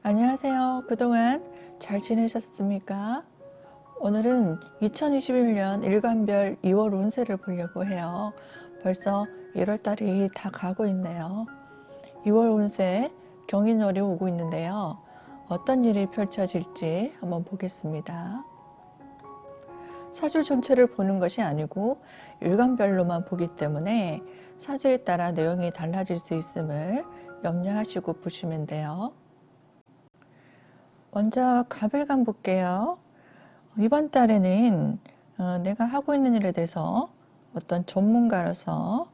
안녕하세요. 그동안 잘 지내셨습니까? 오늘은 2021년 일간별 2월 운세를 보려고 해요. 벌써 1월 달이 다 가고 있네요. 2월 운세 경인월이 오고 있는데요. 어떤 일이 펼쳐질지 한번 보겠습니다. 사주 전체를 보는 것이 아니고 일간별로만 보기 때문에 사주에 따라 내용이 달라질 수 있음을 염려하시고 보시면 돼요. 먼저 갑일간 볼게요. 이번 달에는 내가 하고 있는 일에 대해서 어떤 전문가로서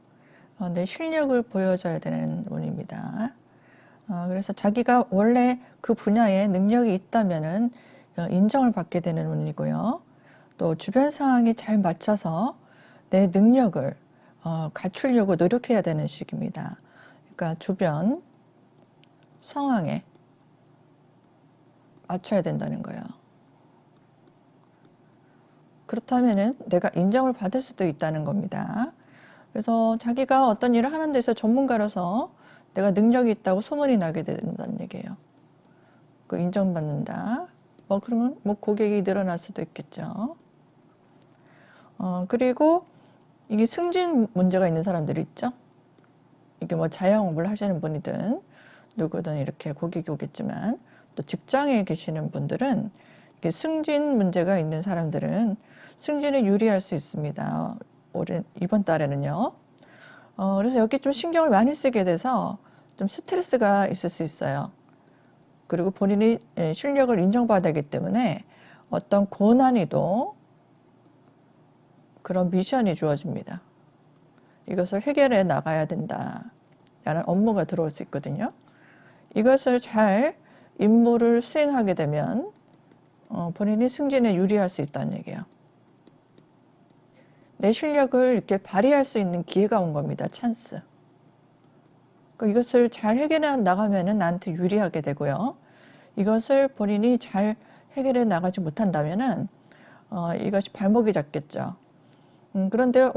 내 실력을 보여줘야 되는 운입니다. 그래서 자기가 원래 그 분야에 능력이 있다면은 인정을 받게 되는 운이고요. 또 주변 상황이 잘 맞춰서 내 능력을 갖추려고 노력해야 되는 시기입니다. 그러니까 주변 상황에 맞춰야 된다는 거예요. 그렇다면은 내가 인정을 받을 수도 있다는 겁니다. 그래서 자기가 어떤 일을 하는 데서 전문가로서 내가 능력이 있다고 소문이 나게 된다는 얘기예요. 그 인정받는다. 그러면 고객이 늘어날 수도 있겠죠. 그리고 이게 승진 문제가 있는 사람들이 있죠. 이게 자영업을 하시는 분이든 누구든 이렇게 고객이 오겠지만 또 직장에 계시는 분들은 이게 승진 문제가 있는 사람들은 승진에 유리할 수 있습니다. 이번 달에는요. 그래서 여기 좀 신경을 많이 쓰게 돼서 좀 스트레스가 있을 수 있어요. 그리고 본인이 실력을 인정받아야 하기 때문에 어떤 고난이도 그런 미션이 주어집니다. 이것을 해결해 나가야 된다 라는 업무가 들어올 수 있거든요. 이것을 잘 임무를 수행하게 되면 본인이 승진에 유리할 수 있다는 얘기예요. 내 실력을 이렇게 발휘할 수 있는 기회가 온 겁니다. 찬스. 이것을 잘 해결해 나가면 나한테 유리하게 되고요. 이것을 본인이 잘 해결해 나가지 못한다면 이것이 발목이 잡겠죠. 그런데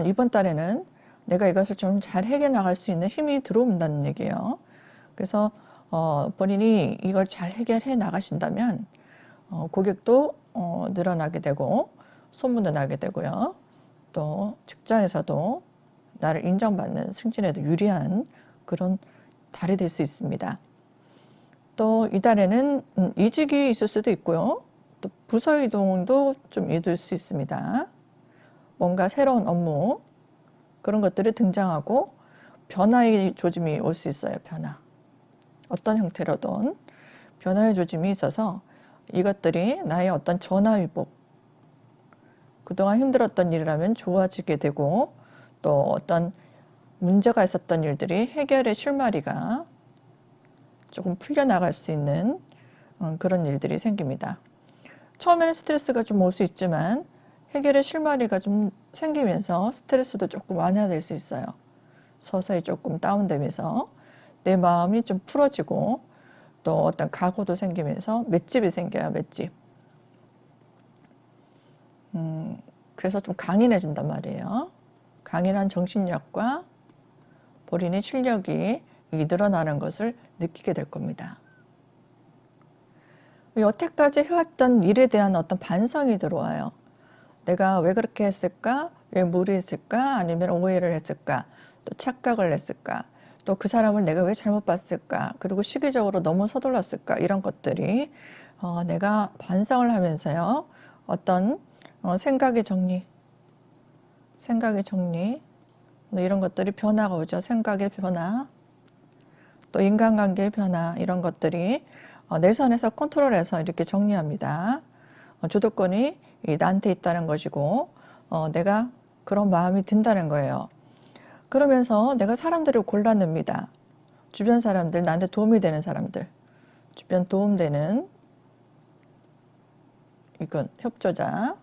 이번 달에는 내가 이것을 좀 잘 해결해 나갈 수 있는 힘이 들어온다는 얘기예요. 그래서 본인이 이걸 잘 해결해 나가신다면 고객도 늘어나게 되고 소문도 나게 되고요. 또 직장에서도 나를 인정받는 승진에도 유리한 그런 달이 될 수 있습니다. 또 이달에는 이직이 있을 수도 있고요. 또 부서 이동도 좀 이룰 수 있습니다. 뭔가 새로운 업무 그런 것들이 등장하고 변화의 조짐이 올 수 있어요. 변화. 어떤 형태로든 변화의 조짐이 있어서 이것들이 나의 어떤 전화위복, 그동안 힘들었던 일이라면 좋아지게 되고 또 어떤 문제가 있었던 일들이 해결의 실마리가 조금 풀려나갈 수 있는 그런 일들이 생깁니다. 처음에는 스트레스가 좀 올 수 있지만 해결의 실마리가 좀 생기면서 스트레스도 조금 완화될 수 있어요. 서서히 조금 다운되면서 내 마음이 좀 풀어지고 또 어떤 각오도 생기면서 맷집이 생겨요. 맷집. 그래서 좀 강인해진단 말이에요. 강인한 정신력과 본인의 실력이 늘어나는 것을 느끼게 될 겁니다. 여태까지 해왔던 일에 대한 어떤 반성이 들어와요. 내가 왜 그렇게 했을까? 왜 무리했을까? 아니면 오해를 했을까? 또 착각을 했을까? 또 그 사람을 내가 왜 잘못 봤을까? 그리고 시기적으로 너무 서둘렀을까? 이런 것들이 내가 반성을 하면서요. 어떤 생각의 정리 이런 것들이 변화가 오죠. 생각의 변화, 또 인간관계의 변화 이런 것들이 내 선에서 컨트롤해서 이렇게 정리합니다. 주도권이 나한테 있다는 것이고 내가 그런 마음이 든다는 거예요. 그러면서 내가 사람들을 골라냅니다. 주변 사람들, 나한테 도움이 되는 사람들, 주변 도움되는 이건 협조자,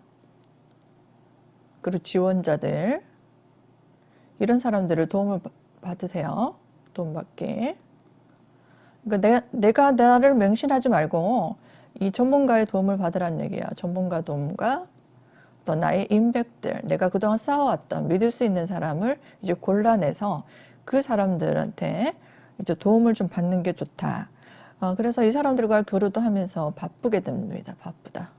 그리고 지원자들 이런 사람들을 도움을 받으세요. 도움받게. 그러니까 내가 나를 맹신하지 말고 이 전문가의 도움을 받으라는 얘기야. 전문가 도움과 또 나의 인맥들, 내가 그동안 쌓아왔던 믿을 수 있는 사람을 이제 골라내서 그 사람들한테 이제 도움을 좀 받는 게 좋다. 그래서 이 사람들과 교류도 하면서 바쁘게 됩니다. 바쁘다.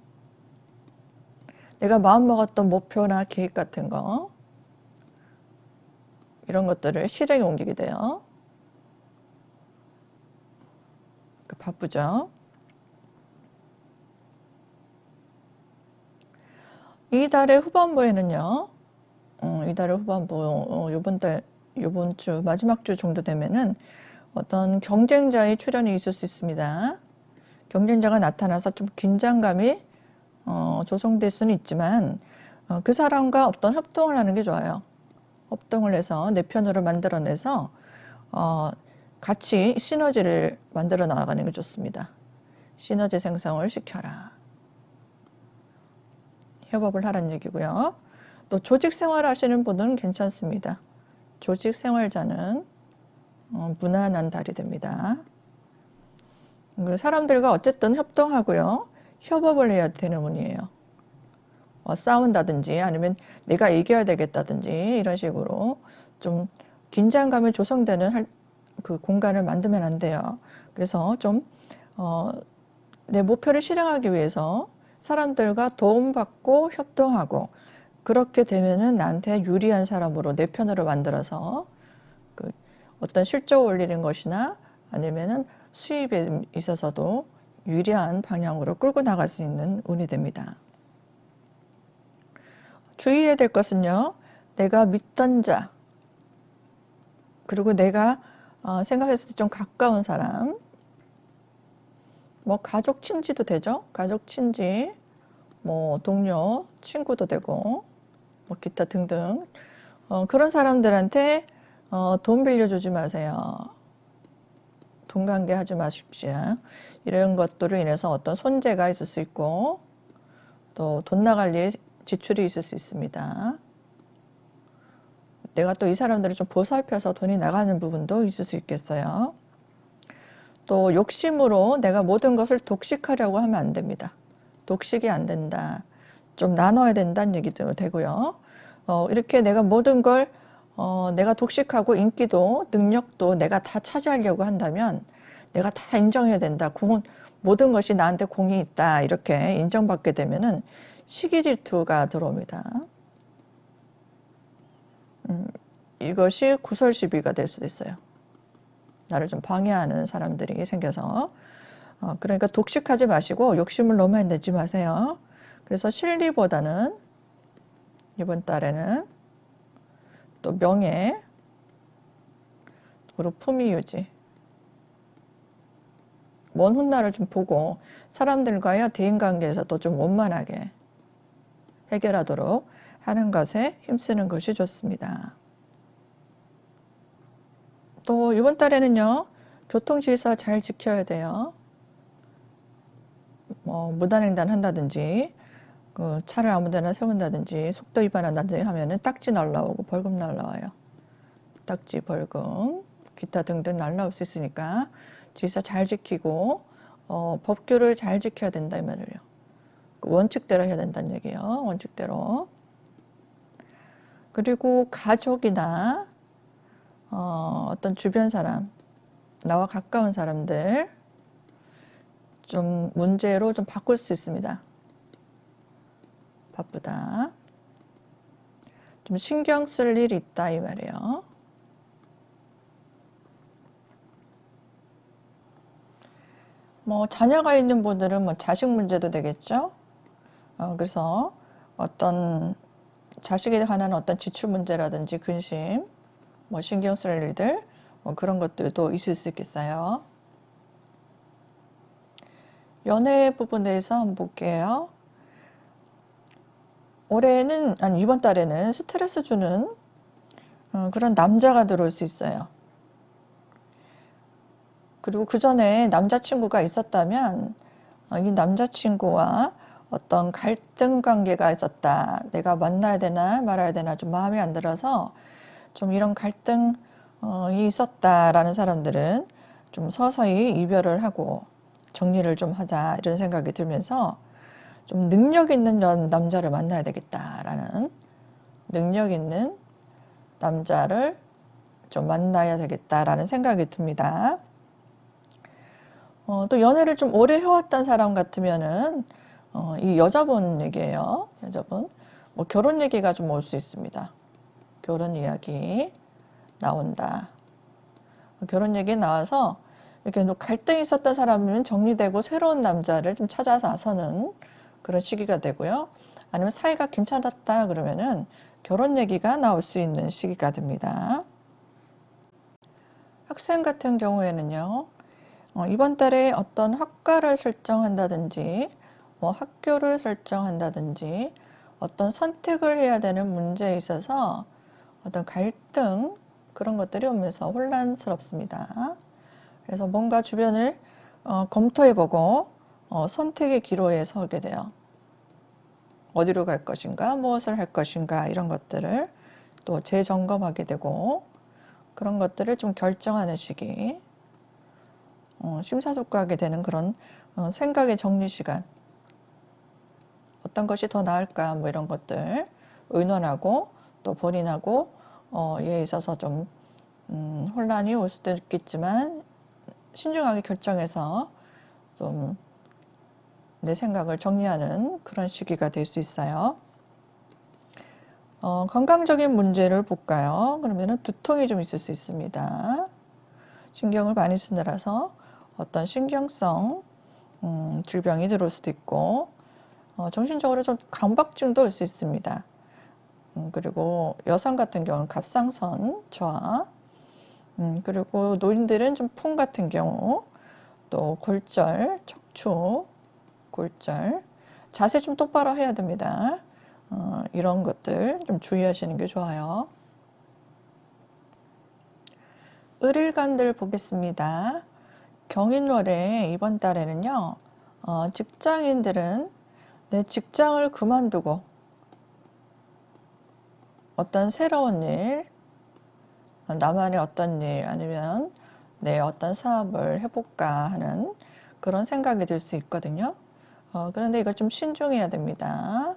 내가 마음먹었던 목표나 계획 같은 거, 이런 것들을 실행에 옮기게 돼요. 바쁘죠. 이달의 후반부에는요, 이달의 후반부, 요번 주, 마지막 주 정도 되면은 어떤 경쟁자의 출현이 있을 수 있습니다. 경쟁자가 나타나서 좀 긴장감이 조성될 수는 있지만, 그 사람과 어떤 협동을 하는 게 좋아요. 협동을 해서 내 편으로 만들어내서 같이 시너지를 만들어 나가는 게 좋습니다. 시너지 생성을 시켜라. 협업을 하라는 얘기고요. 또 조직 생활 하시는 분은 괜찮습니다. 조직 생활자는 무난한 달이 됩니다. 사람들과 어쨌든 협동하고요. 협업을 해야 되는 운이에요. 싸운다든지 아니면 내가 이겨야 되겠다든지 이런 식으로 좀 긴장감이 조성되는 그 공간을 만들면 안 돼요. 그래서 좀 내 목표를 실행하기 위해서 사람들과 도움받고 협동하고 그렇게 되면은 나한테 유리한 사람으로 내 편으로 만들어서 그 어떤 실적을 올리는 것이나 아니면은 수입에 있어서도 유리한 방향으로 끌고 나갈 수 있는 운이 됩니다. 주의해야 될 것은요. 내가 믿던 자 그리고 내가 생각했을 때 좀 가까운 사람 뭐 가족 친지도 되죠. 가족 친지 뭐 동료 친구도 되고 뭐 기타 등등 그런 사람들한테 돈 빌려주지 마세요. 돈 관계하지 마십시오. 이런 것들로 인해서 어떤 손재가 있을 수 있고 또 돈 나갈 일 지출이 있을 수 있습니다. 내가 또 이 사람들을 좀 보살펴서 돈이 나가는 부분도 있을 수 있겠어요. 또 욕심으로 내가 모든 것을 독식하려고 하면 안 됩니다. 독식이 안 된다. 좀 나눠야 된다는 얘기도 되고요. 이렇게 내가 모든 걸 내가 독식하고 인기도 능력도 내가 다 차지하려고 한다면 내가 다 인정해야 된다. 모든 것이 나한테 공이 있다. 이렇게 인정받게 되면은 시기 질투가 들어옵니다. 이것이 구설시비가 될 수도 있어요. 나를 좀 방해하는 사람들이 생겨서 그러니까 독식하지 마시고 욕심을 너무 내지 마세요. 그래서 실리보다는 이번 달에는 또 명예 그리고 품위 유지 먼 훗날을 좀 보고 사람들과의 대인관계에서도 좀 원만하게 해결하도록 하는 것에 힘쓰는 것이 좋습니다. 또 이번 달에는요. 교통질서 잘 지켜야 돼요. 뭐 무단횡단 한다든지 그 차를 아무 데나 세운다든지 속도 위반한다든지 하면은 딱지 날라오고 벌금 날라와요. 딱지 벌금 기타 등등 날라올 수 있으니까 질서 잘 지키고 법규를 잘 지켜야 된다 이 말이에요. 원칙대로 해야 된다는 얘기예요. 원칙대로. 그리고 가족이나 어떤 주변 사람 나와 가까운 사람들 좀 문제로 좀 바꿀 수 있습니다. 바쁘다. 좀 신경 쓸 일이 있다 이 말이에요. 뭐 자녀가 있는 분들은 뭐 자식 문제도 되겠죠. 그래서 어떤 자식에 관한 어떤 지출 문제라든지 근심, 뭐 신경 쓸 일들, 뭐 그런 것들도 있을 수 있겠어요. 연애 부분에서 한번 볼게요. 이번 달에는 스트레스 주는 그런 남자가 들어올 수 있어요. 그리고 그 전에 남자친구가 있었다면 이 남자친구와 어떤 갈등 관계가 있었다. 내가 만나야 되나 말아야 되나 좀 마음에 안 들어서 좀 이런 갈등이 있었다라는 사람들은 좀 서서히 이별을 하고 정리를 좀 하자 이런 생각이 들면서 좀 능력 있는 남자를 만나야 되겠다라는 능력 있는 남자를 좀 만나야 되겠다라는 생각이 듭니다. 또 연애를 좀 오래 해왔던 사람 같으면은 이 여자분 얘기예요. 여자분. 뭐 결혼 얘기가 좀 올 수 있습니다. 결혼 이야기 나온다. 결혼 얘기 나와서 이렇게 갈등이 있었던 사람은 정리되고 새로운 남자를 좀 찾아 나서는 그런 시기가 되고요. 아니면 사이가 괜찮았다 그러면은 결혼 얘기가 나올 수 있는 시기가 됩니다. 학생 같은 경우에는요. 이번 달에 어떤 학과를 설정한다든지 뭐 학교를 설정한다든지 어떤 선택을 해야 되는 문제에 있어서 어떤 갈등 그런 것들이 오면서 혼란스럽습니다. 그래서 뭔가 주변을 검토해보고 선택의 기로에 서게 돼요. 어디로 갈 것인가, 무엇을 할 것인가 이런 것들을 또 재점검하게 되고 그런 것들을 좀 결정하는 시기, 심사숙고하게 되는 그런 생각의 정리 시간, 어떤 것이 더 나을까 뭐 이런 것들 의논하고 또 본인하고 에 있어서 좀 혼란이 올 수도 있겠지만 신중하게 결정해서 좀 내 생각을 정리하는 그런 시기가 될 수 있어요. 건강적인 문제를 볼까요? 그러면은 두통이 좀 있을 수 있습니다. 신경을 많이 쓰느라서 어떤 신경성 질병이 들어올 수도 있고 정신적으로 좀 강박증도 올 수 있습니다. 그리고 여성 같은 경우는 갑상선 저하, 그리고 노인들은 좀 풍 같은 경우, 또 골절, 척추, 골절, 자세 좀 똑바로 해야 됩니다. 이런 것들 좀 주의하시는 게 좋아요. 을일간들 보겠습니다. 경인월에 이번 달에는요, 직장인들은 내 직장을 그만두고 어떤 새로운 일, 나만의 어떤 일 아니면 내 어떤 사업을 해볼까 하는 그런 생각이 들 수 있거든요. 그런데 이걸 좀 신중해야 됩니다.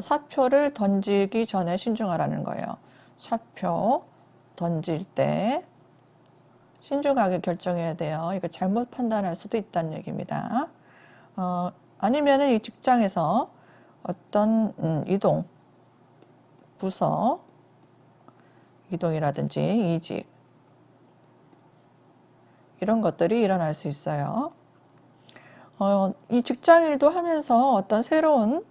사표를 던지기 전에 신중하라는 거예요. 사표 던질 때 신중하게 결정해야 돼요. 이거 잘못 판단할 수도 있다는 얘기입니다. 아니면은 이 직장에서 어떤 이동, 부서 이동이라든지 이직 이런 것들이 일어날 수 있어요. 이 직장 일도 하면서 어떤 새로운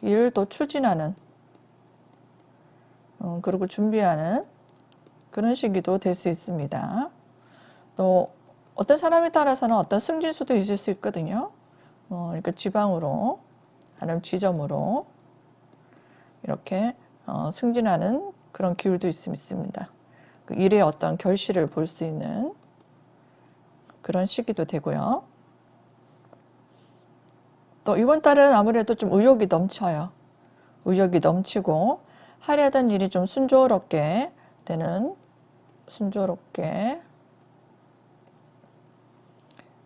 일도 추진하는 그리고 준비하는 그런 시기도 될 수 있습니다. 또 어떤 사람에 따라서는 어떤 승진수도 있을 수 있거든요. 그러니까 지방으로 아니면 지점으로 이렇게 승진하는 그런 기울도 있습니다. 그 일의 어떤 결실을 볼 수 있는 그런 시기도 되고요. 또 이번 달은 아무래도 좀 의욕이 넘쳐요. 의욕이 넘치고 하려던 일이 좀 순조롭게 되는, 순조롭게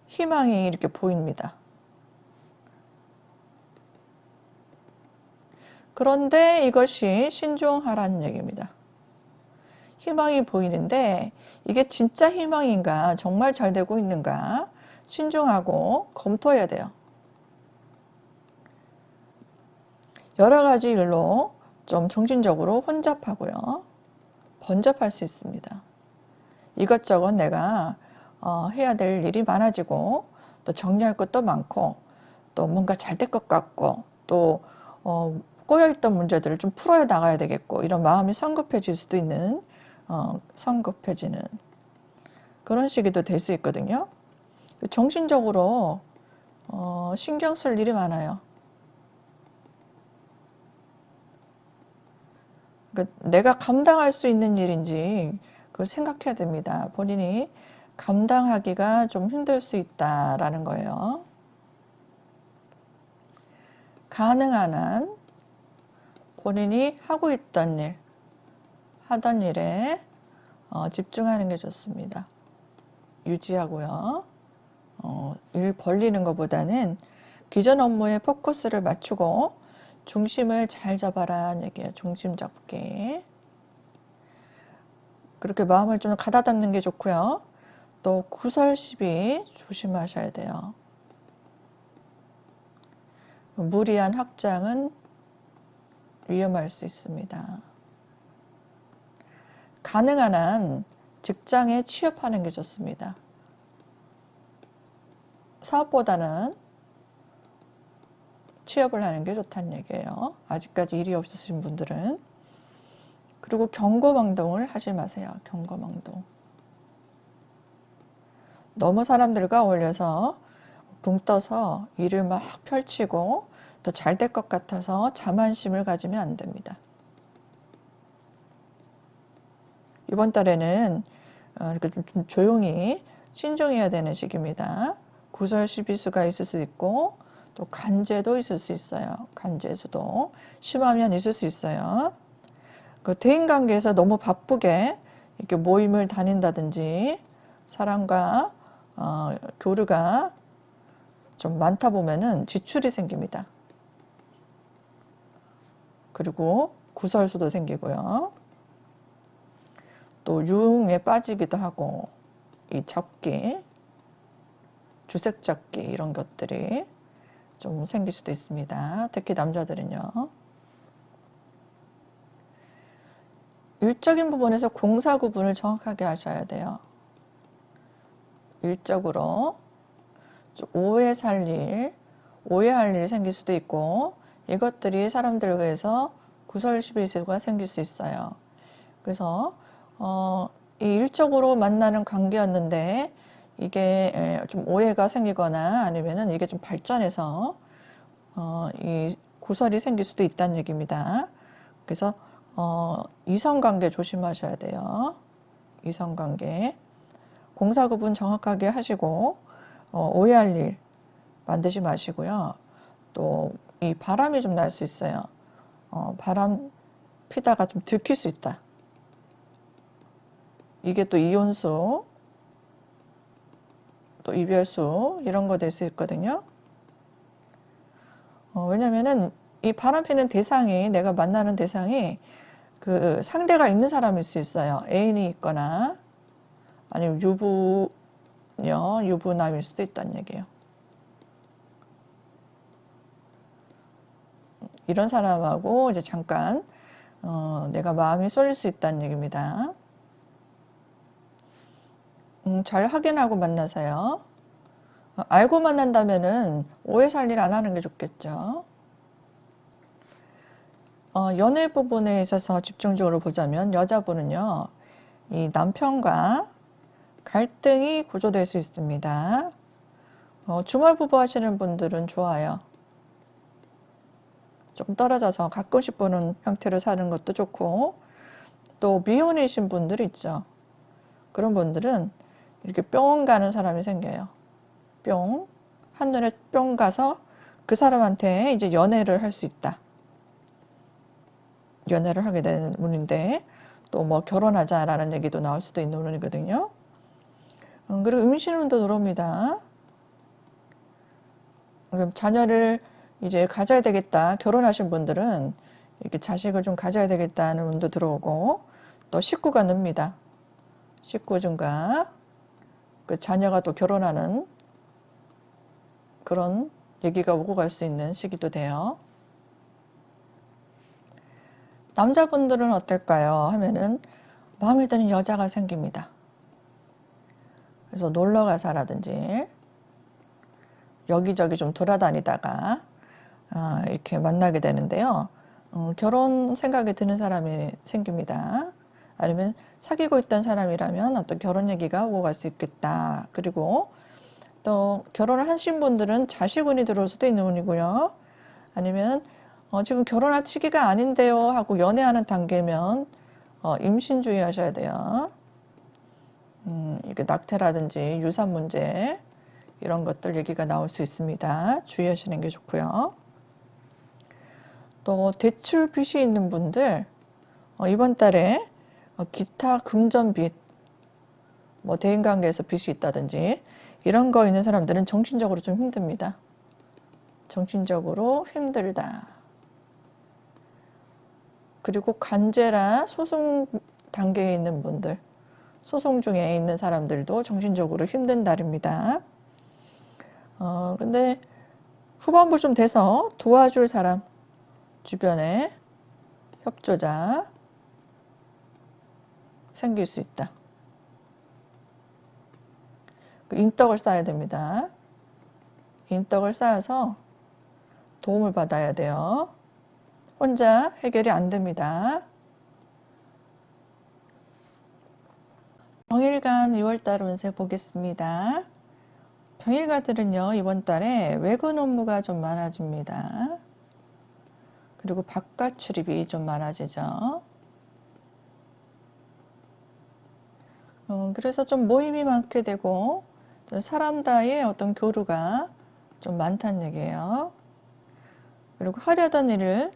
희망이 이렇게 보입니다. 그런데 이것이 신중하라는 얘기입니다. 희망이 보이는데 이게 진짜 희망인가, 정말 잘 되고 있는가 신중하고 검토해야 돼요. 여러 가지 일로 좀 정신적으로 혼잡하고요. 번잡할 수 있습니다. 이것저것 내가 해야 될 일이 많아지고 또 정리할 것도 많고 또 뭔가 잘 될 것 같고 또 꼬여있던 문제들을 좀 풀어야 나가야 되겠고 이런 마음이 성급해질 수도 있는 성급해지는 그런 시기도 될 수 있거든요. 정신적으로 신경 쓸 일이 많아요. 그러니까 내가 감당할 수 있는 일인지 그걸 생각해야 됩니다. 본인이 감당하기가 좀 힘들 수 있다라는 거예요. 가능한 한 본인이 하고 있던 일, 하던 일에 집중하는 게 좋습니다. 유지하고요. 일 벌리는 것보다는 기존 업무에 포커스를 맞추고 중심을 잘 잡아라는 얘기예요. 중심 잡기. 그렇게 마음을 좀 가다듬는 게 좋고요. 또 구설시비 조심하셔야 돼요. 무리한 확장은 위험할 수 있습니다. 가능한 한 직장에 취업하는 게 좋습니다. 사업보다는 취업을 하는 게 좋다는 얘기예요. 아직까지 일이 없으신 분들은. 그리고 경거망동을 하지 마세요. 경거망동. 너무 사람들과 어울려서 붕 떠서 일을 막 펼치고 더 잘 될 것 같아서 자만심을 가지면 안 됩니다. 이번 달에는 이렇게 좀 조용히 신중해야 되는 시기입니다. 구설시비수가 있을 수 있고 또 간제도 있을 수 있어요. 간제수도 심하면 있을 수 있어요. 그 대인관계에서 너무 바쁘게 이렇게 모임을 다닌다든지 사람과 교류가 좀 많다 보면은 지출이 생깁니다. 그리고 구설수도 생기고요. 또 유흥에 빠지기도 하고 이 잡기, 주색 잡기 이런 것들이 좀 생길 수도 있습니다. 특히 남자들은요. 일적인 부분에서 공사 구분을 정확하게 하셔야 돼요. 일적으로 오해 살 일, 오해할 일이 생길 수도 있고 이것들이 사람들에 의해서 구설시비수가 생길 수 있어요. 그래서 이 일적으로 만나는 관계였는데 이게 좀 오해가 생기거나 아니면은 이게 좀 발전해서 이 구설이 생길 수도 있다는 얘기입니다. 그래서 이성관계 조심하셔야 돼요. 이성관계 공사 구분 정확하게 하시고 오해할 일 만드지 마시고요. 또 이 바람이 좀 날 수 있어요. 바람 피다가 좀 들킬 수 있다. 이게 또 이혼수, 또 이별수 이런 거 될 수 있거든요. 왜냐면은 이 바람 피는 대상이 내가 만나는 대상이 그 상대가 있는 사람일 수 있어요. 애인이 있거나 아니면 유부녀, 유부남일 수도 있다는 얘기예요. 이런 사람하고 이제 잠깐 내가 마음이 쏠릴 수 있다는 얘기입니다. 잘 확인하고 만나세요. 알고 만난다면은 오해 살 일 안 하는 게 좋겠죠. 연애 부분에 있어서 집중적으로 보자면 여자분은요, 이 남편과 갈등이 고조될 수 있습니다. 주말 부부 하시는 분들은 좋아요. 좀 떨어져서 가끔씩 보는 형태로 사는 것도 좋고, 또 미혼이신 분들 있죠. 그런 분들은 이렇게 뿅 가는 사람이 생겨요. 뿅. 한눈에 뿅 가서 그 사람한테 이제 연애를 할 수 있다. 연애를 하게 되는 운인데, 또 뭐 결혼하자라는 얘기도 나올 수도 있는 운이거든요. 그리고 임신운도 들어옵니다. 자녀를 이제 가져야 되겠다. 결혼하신 분들은 이렇게 자식을 좀 가져야 되겠다는 운도 들어오고, 또 식구가 늡니다. 식구 증가, 그 자녀가 또 결혼하는 그런 얘기가 오고 갈 수 있는 시기도 돼요. 남자분들은 어떨까요? 하면은 마음에 드는 여자가 생깁니다. 그래서 놀러 가서라든지 여기저기 좀 돌아다니다가 이렇게 만나게 되는데요. 결혼 생각이 드는 사람이 생깁니다. 아니면 사귀고 있던 사람이라면 어떤 결혼 얘기가 오고 갈 수 있겠다. 그리고 또 결혼을 하신 분들은 자식운이 들어올 수도 있는 운이고요. 아니면 지금 결혼할 시기가 아닌데요 하고 연애하는 단계면 임신 주의하셔야 돼요. 이게 낙태라든지 유산 문제 이런 것들 얘기가 나올 수 있습니다. 주의하시는 게 좋고요. 또 대출 빚이 있는 분들 이번 달에 기타 금전빚, 뭐 대인관계에서 빚이 있다든지 이런 거 있는 사람들은 정신적으로 좀 힘듭니다. 정신적으로 힘들다. 그리고 간제나 소송 단계에 있는 분들 소송 중에 있는 사람들도 정신적으로 힘든 달입니다. 근데 후반부쯤 돼서 도와줄 사람, 주변에 협조자 생길 수 있다. 인덕을 쌓아야 됩니다. 인덕을 쌓아서 도움을 받아야 돼요. 혼자 해결이 안 됩니다. 병일간 2월달 운세 보겠습니다. 병일가들은요, 이번 달에 외근 업무가 좀 많아집니다. 그리고 바깥 출입이 좀 많아지죠. 그래서 좀 모임이 많게 되고 사람과의 어떤 교류가 좀 많다는 얘기예요. 그리고 하려던 일을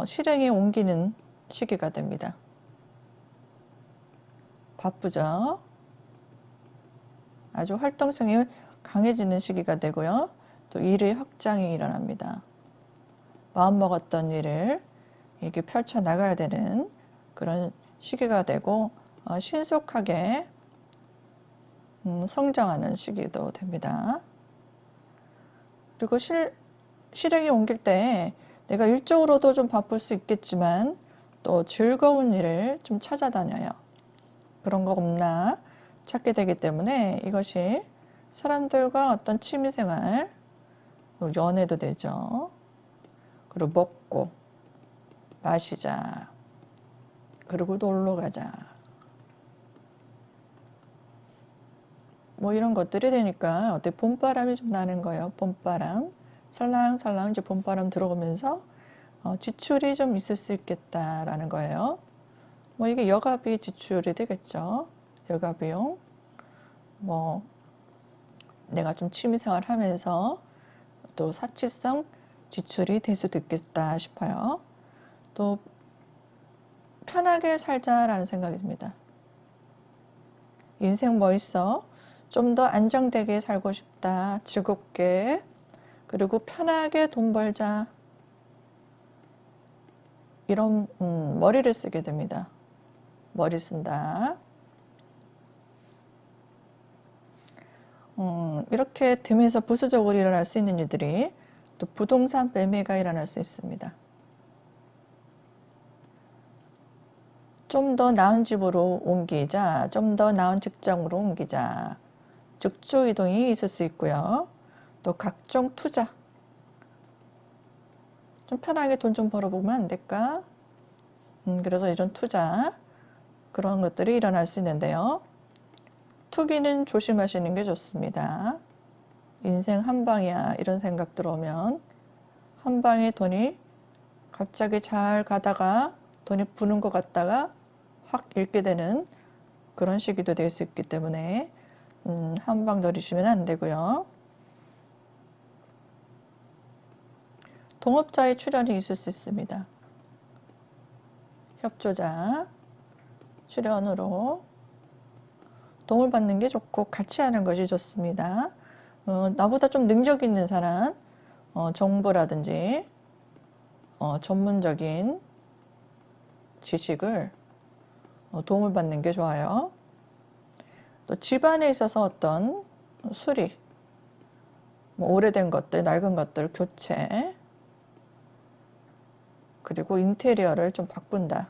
실행에 옮기는 시기가 됩니다. 바쁘죠. 아주 활동성이 강해지는 시기가 되고요. 또 일의 확장이 일어납니다. 마음먹었던 일을 이렇게 펼쳐 나가야 되는 그런 시기가 되고 신속하게 성장하는 시기도 됩니다. 그리고 실행에 옮길 때 내가 일적으로도 좀 바쁠 수 있겠지만 또 즐거운 일을 좀 찾아다녀요. 그런 거 없나 찾게 되기 때문에 이것이 사람들과 어떤 취미생활, 연애도 되죠. 그리고 먹고 마시자. 그리고 놀러 가자. 뭐 이런 것들이 되니까 어때 봄바람이 좀 나는 거예요. 봄바람. 살랑살랑 이제 봄바람 들어오면서 지출이 좀 있을 수 있겠다라는 거예요. 뭐 이게 여가비 지출이 되겠죠. 여가비용. 뭐 내가 좀 취미생활 하면서 또 사치성 지출이 될 수도 있겠다 싶어요. 또 편하게 살자라는 생각이 듭니다. 인생 뭐 있어? 좀 더 안정되게 살고 싶다. 즐겁게. 그리고 편하게 돈 벌자. 이런 머리를 쓰게 됩니다. 머리 쓴다. 이렇게 되면서 부수적으로 일어날 수 있는 일들이 또 부동산 매매가 일어날 수 있습니다. 좀 더 나은 집으로 옮기자, 좀 더 나은 직장으로 옮기자, 직주 이동이 있을 수 있고요. 또 각종 투자, 좀 편하게 돈 좀 벌어보면 안 될까? 그래서 이런 투자, 그런 것들이 일어날 수 있는데요. 투기는 조심하시는 게 좋습니다. 인생 한 방이야 이런 생각 들어오면 한 방에 돈이 갑자기 잘 가다가 돈이 부는 것 같다가 확 잃게 되는 그런 시기도 될 수 있기 때문에 한 방 노리시면 안 되고요. 동업자의 출연이 있을 수 있습니다. 협조자 출연으로 도움을 받는 게 좋고 같이 하는 것이 좋습니다. 나보다 좀 능력 있는 사람, 정보라든지 전문적인 지식을 도움을 받는 게 좋아요. 또 집안에 있어서 어떤 수리, 뭐 오래된 것들, 낡은 것들 교체, 그리고 인테리어를 좀 바꾼다.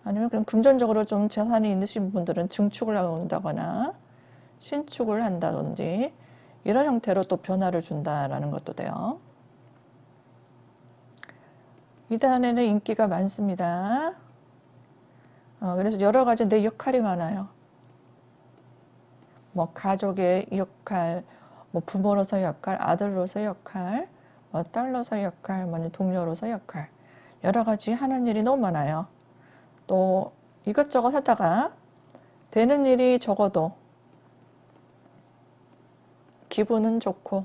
아니면 그냥 금전적으로 좀 재산이 있으신 분들은 증축을 한다거나 신축을 한다든지 이런 형태로 또 변화를 준다라는 것도 돼요. 이단에는 인기가 많습니다. 그래서 여러 가지 내 역할이 많아요. 뭐 가족의 역할, 뭐 부모로서의 역할, 아들로서의 역할, 뭐 딸로서의 역할, 뭐 동료로서의 역할, 여러 가지 하는 일이 너무 많아요. 또 이것저것 하다가 되는 일이 적어도 기분은 좋고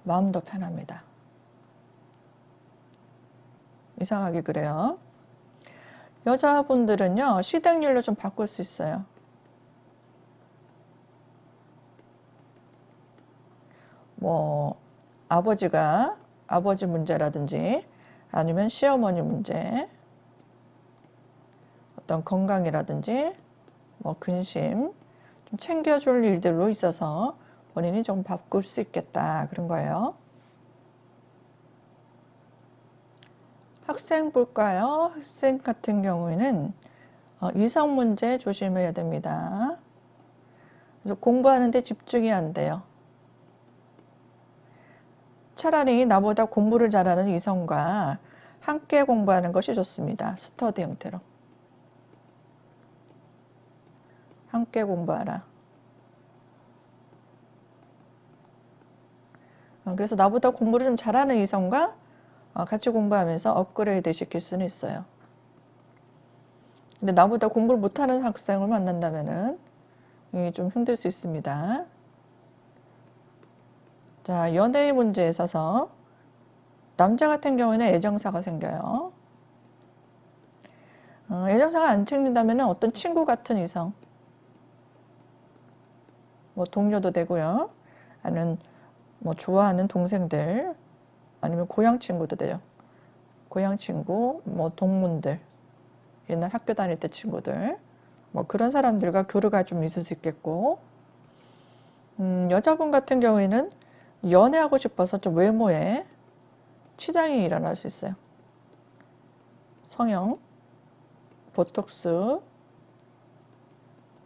마음도 편합니다. 이상하게 그래요. 여자분들은요, 시댁일로 좀 바꿀 수 있어요. 뭐 아버지 문제라든지 아니면 시어머니 문제, 어떤 건강이라든지 뭐 근심 좀 챙겨줄 일들로 있어서 본인이 좀 바꿀 수 있겠다 그런 거예요. 학생 볼까요? 학생 같은 경우에는 이성 문제 조심해야 됩니다. 그래서 공부하는데 집중이 안 돼요. 차라리 나보다 공부를 잘하는 이성과 함께 공부하는 것이 좋습니다. 스터디 형태로. 함께 공부하라. 그래서 나보다 공부를 좀 잘하는 이성과 같이 공부하면서 업그레이드 시킬 수는 있어요. 근데 나보다 공부를 못하는 학생을 만난다면은 좀 힘들 수 있습니다. 자, 연애 문제에 있어서 남자 같은 경우에는 애정사가 생겨요. 애정사가 안 챙긴다면 어떤 친구 같은 이성, 뭐 동료도 되고요. 아니면 뭐 좋아하는 동생들, 아니면 고향 친구도 돼요. 고향 친구, 뭐 동문들, 옛날 학교 다닐 때 친구들, 뭐 그런 사람들과 교류가 좀 있을 수 있겠고, 여자분 같은 경우에는 연애하고 싶어서 좀 외모에 치장이 일어날 수 있어요. 성형, 보톡스,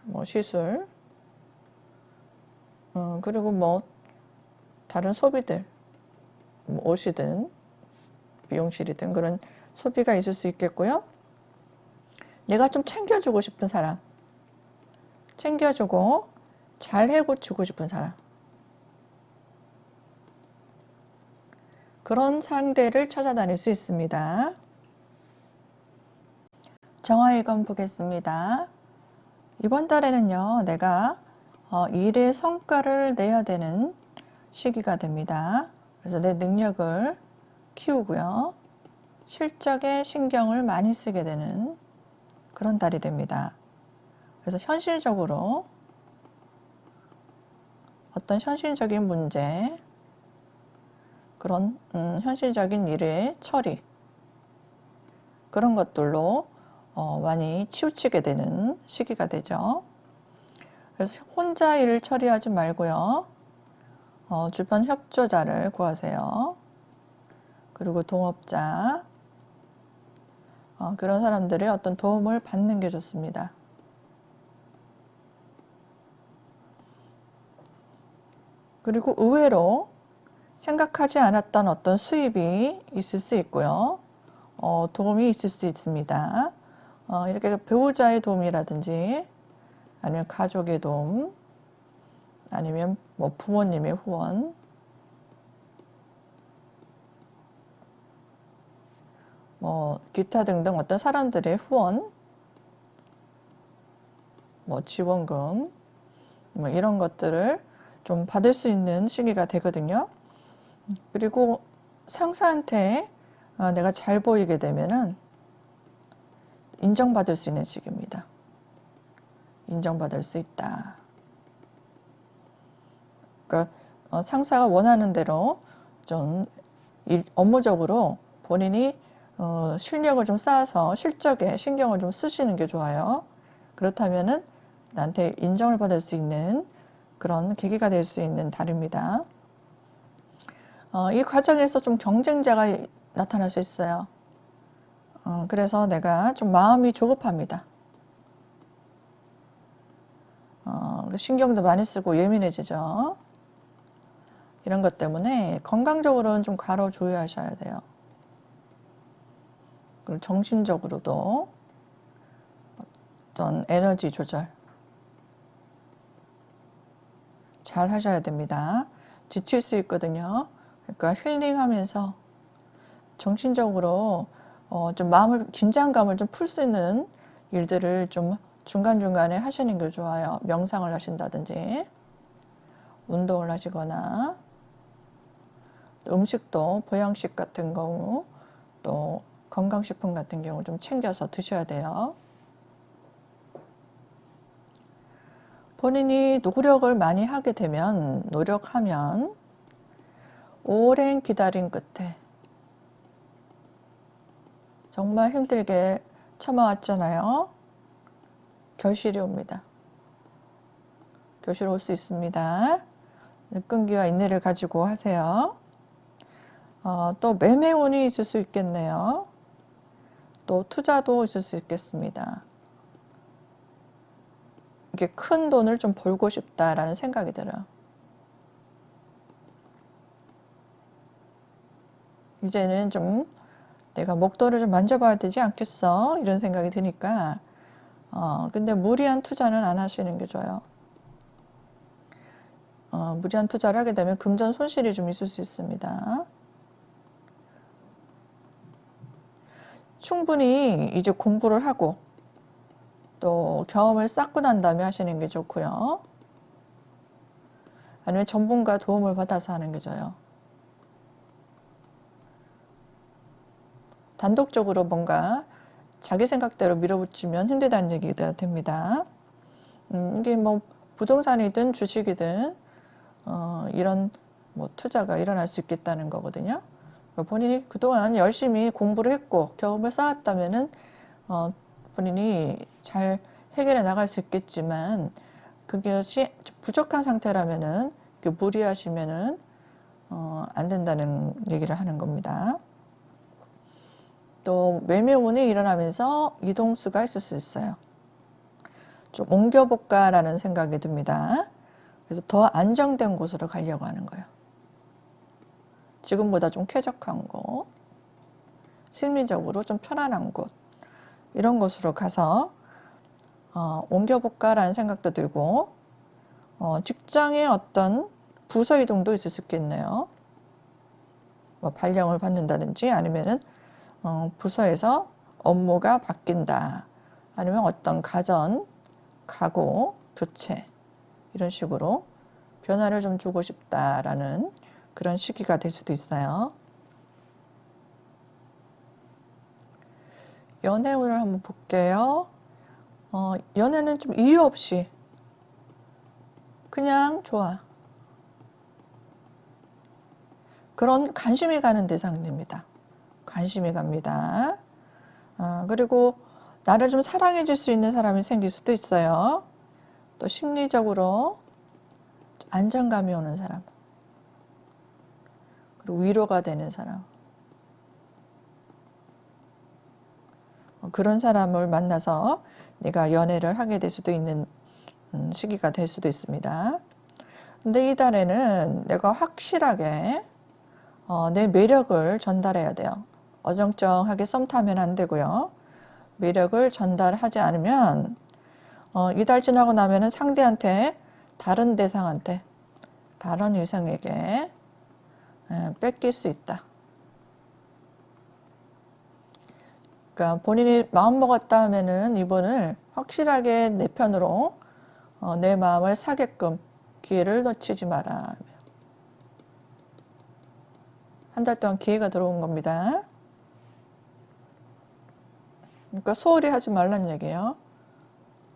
뭐 시술, 그리고 뭐 다른 소비들, 뭐 옷이든 미용실이든 그런 소비가 있을 수 있겠고요. 내가 좀 챙겨주고 싶은 사람, 챙겨주고 잘 해고치고 싶은 사람, 그런 상대를 찾아다닐 수 있습니다. 정화일관 보겠습니다. 이번 달에는요, 내가 일의 성과를 내야 되는 시기가 됩니다. 그래서 내 능력을 키우고요. 실적에 신경을 많이 쓰게 되는 그런 달이 됩니다. 그래서 현실적으로 어떤 현실적인 문제, 그런 현실적인 일의 처리, 그런 것들로 많이 치우치게 되는 시기가 되죠. 그래서 혼자 일을 처리하지 말고요. 주변 협조자를 구하세요. 그리고 동업자, 그런 사람들의 어떤 도움을 받는 게 좋습니다. 그리고 의외로 생각하지 않았던 어떤 수입이 있을 수 있고요. 도움이 있을 수 있습니다. 이렇게 배우자의 도움이라든지 아니면 가족의 도움, 아니면 뭐 부모님의 후원, 뭐 기타 등등 어떤 사람들의 후원, 뭐 지원금, 뭐 이런 것들을 좀 받을 수 있는 시기가 되거든요. 그리고 상사한테 내가 잘 보이게 되면은 인정받을 수 있는 시기입니다. 인정받을 수 있다. 그러니까 상사가 원하는 대로 좀 업무적으로 본인이 실력을 좀 쌓아서 실적에 신경을 좀 쓰시는 게 좋아요. 그렇다면은 나한테 인정을 받을 수 있는 그런 계기가 될 수 있는 달입니다. 이 과정에서 좀 경쟁자가 나타날 수 있어요. 그래서 내가 좀 마음이 조급합니다. 신경도 많이 쓰고 예민해지죠. 이런 것 때문에 건강적으로는 좀 관리조여하셔야 돼요. 그리고 정신적으로도 어떤 에너지 조절 잘 하셔야 됩니다. 지칠 수 있거든요. 그러니까 힐링하면서 정신적으로 좀 마음을 긴장감을 좀 풀 수 있는 일들을 좀 중간중간에 하시는 게 좋아요. 명상을 하신다든지 운동을 하시거나 음식도 보양식 같은 경우 또 건강식품 같은 경우 좀 챙겨서 드셔야 돼요. 본인이 노력을 많이 하게 되면 노력하면 오랜 기다림 끝에 정말 힘들게 참아왔잖아요. 결실이 옵니다. 결실 올 수 있습니다. 끈기와 인내를 가지고 하세요. 또 매매운이 있을 수 있겠네요. 또 투자도 있을 수 있겠습니다. 이게 큰 돈을 좀 벌고 싶다라는 생각이 들어요. 이제는 좀 내가 목돈을 좀 만져봐야 되지 않겠어? 이런 생각이 드니까 근데 무리한 투자는 안 하시는 게 좋아요. 무리한 투자를 하게 되면 금전 손실이 좀 있을 수 있습니다. 충분히 이제 공부를 하고 또 경험을 쌓고 난 다음에 하시는 게 좋고요. 아니면 전문가 도움을 받아서 하는 게 좋아요. 단독적으로 뭔가 자기 생각대로 밀어붙이면 힘들다는 얘기가 됩니다. 이게 뭐 부동산이든 주식이든 이런 뭐 투자가 일어날 수 있겠다는 거거든요. 본인이 그동안 열심히 공부를 했고 경험을 쌓았다면은 본인이 잘 해결해 나갈 수 있겠지만 그것이 부족한 상태라면은 무리하시면은 안 된다는 얘기를 하는 겁니다. 또 매매운이 일어나면서 이동수가 있을 수 있어요. 좀 옮겨볼까라는 생각이 듭니다. 그래서 더 안정된 곳으로 가려고 하는 거예요. 지금보다 좀 쾌적한 곳, 심리적으로 좀 편안한 곳, 이런 곳으로 가서 옮겨볼까라는 생각도 들고 직장의 어떤 부서 이동도 있을 수 있겠네요. 뭐 발령을 받는다든지 아니면은 부서에서 업무가 바뀐다. 아니면 어떤 가전, 가구, 교체 이런 식으로 변화를 좀 주고 싶다라는 그런 시기가 될 수도 있어요. 연애운을 한번 볼게요. 연애는 좀 이유 없이 그냥 좋아. 그런 관심이 가는 대상입니다. 관심이 갑니다. 그리고 나를 좀 사랑해 줄 수 있는 사람이 생길 수도 있어요. 또 심리적으로 안정감이 오는 사람. 그리고 위로가 되는 사람. 그런 사람을 만나서 내가 연애를 하게 될 수도 있는 시기가 될 수도 있습니다. 근데 이 달에는 내가 확실하게 내 매력을 전달해야 돼요. 어정쩡하게 썸 타면 안 되고요. 매력을 전달하지 않으면 이달 지나고 나면은 상대한테 다른 대상한테 다른 이성에게 뺏길 수 있다. 그러니까 본인이 마음먹었다 하면은 이분을 확실하게 내 편으로 내 마음을 사게끔 기회를 놓치지 마라. 한 달 동안 기회가 들어온 겁니다. 그러니까 소홀히 하지 말란 얘기예요.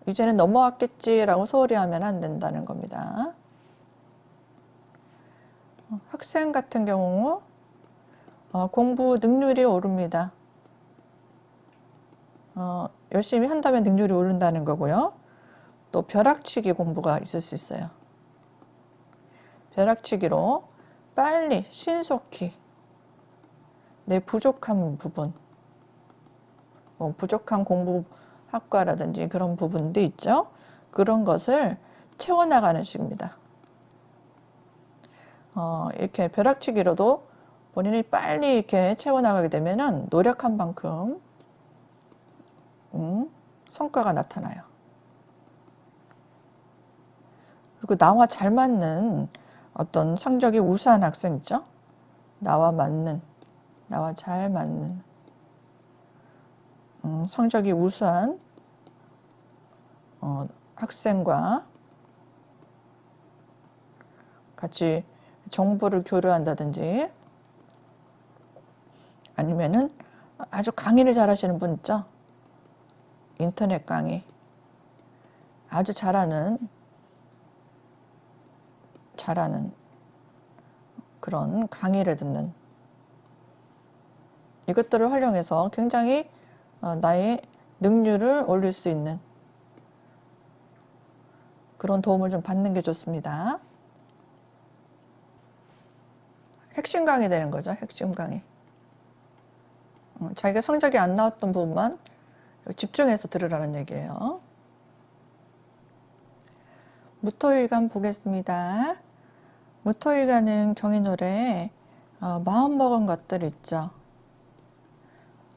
이제는 넘어왔겠지라고 소홀히 하면 안 된다는 겁니다. 학생 같은 경우 공부 능률이 오릅니다. 열심히 한다면 능률이 오른다는 거고요. 또 벼락치기 공부가 있을 수 있어요. 벼락치기로 빨리 신속히 내 부족한 부분, 부족한 공부 학과라든지 그런 부분도 있죠. 그런 것을 채워나가는 식입니다. 이렇게 벼락치기로도 본인이 빨리 이렇게 채워나가게 되면은 노력한 만큼 성과가 나타나요. 그리고 나와 잘 맞는 어떤 성적이 우수한 학생 있죠? 나와 잘 맞는 성적이 우수한 학생과 같이 정보를 교류한다든지 아니면은 아주 강의를 잘하시는 분 있죠? 인터넷 강의 아주 잘하는 그런 강의를 듣는 이것들을 활용해서 굉장히 나의 능률을 올릴 수 있는 그런 도움을 좀 받는 게 좋습니다. 핵심 강의 되는 거죠. 핵심 강의. 자기가 성적이 안 나왔던 부분만 집중해서 들으라는 얘기예요. 무토일간 보겠습니다. 무토일간은 경인월에 마음먹은 것들 있죠.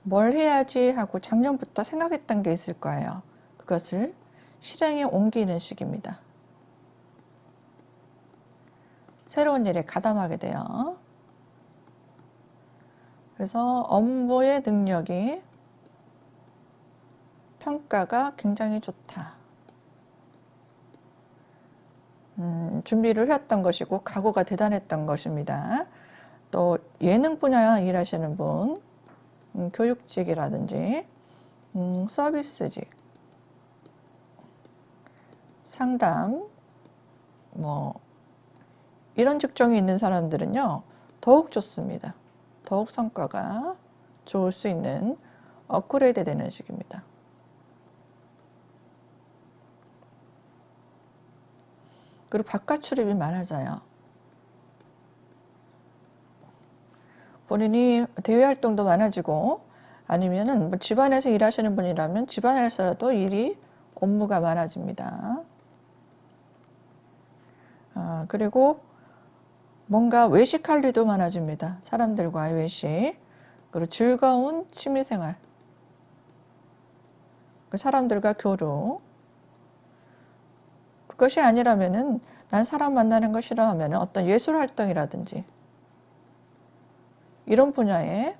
뭘 해야지 하고 작년부터 생각했던 게 있을 거예요. 그것을 실행에 옮기는 시기입니다. 새로운 일에 가담하게 돼요. 그래서 업무의 능력이 평가가 굉장히 좋다. 준비를 해왔던 것이고 각오가 대단했던 것입니다. 또 예능 분야 일하시는 분, 교육직이라든지 서비스직, 상담, 뭐 이런 직종이 있는 사람들은요 더욱 좋습니다. 더욱 성과가 좋을 수 있는 업그레이드 되는 시기입니다. 그리고 바깥 출입이 많아져요. 본인이 대외 활동도 많아지고 아니면은 뭐 집안에서 일하시는 분이라면 집안에서라도 일이 업무가 많아집니다. 그리고 뭔가 외식할 일도 많아집니다. 사람들과의 외식. 그리고 즐거운 취미생활. 사람들과 교류. 그것이 아니라면은 난 사람 만나는 거 싫어하면은 어떤 예술 활동이라든지 이런 분야에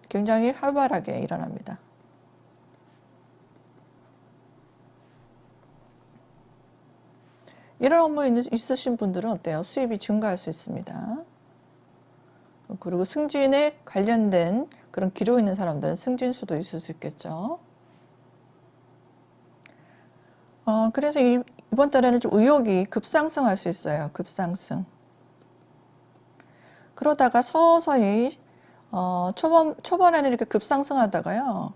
굉장히 활발하게 일어납니다. 이런 업무 있으신 분들은 어때요? 수입이 증가할 수 있습니다. 그리고 승진에 관련된 그런 기록 있는 사람들은 승진수도 있을 수 있겠죠. 그래서 이번 달에는 좀 의욕이 급상승할 수 있어요. 급상승. 그러다가 서서히 초반에는 이렇게 급상승하다가요.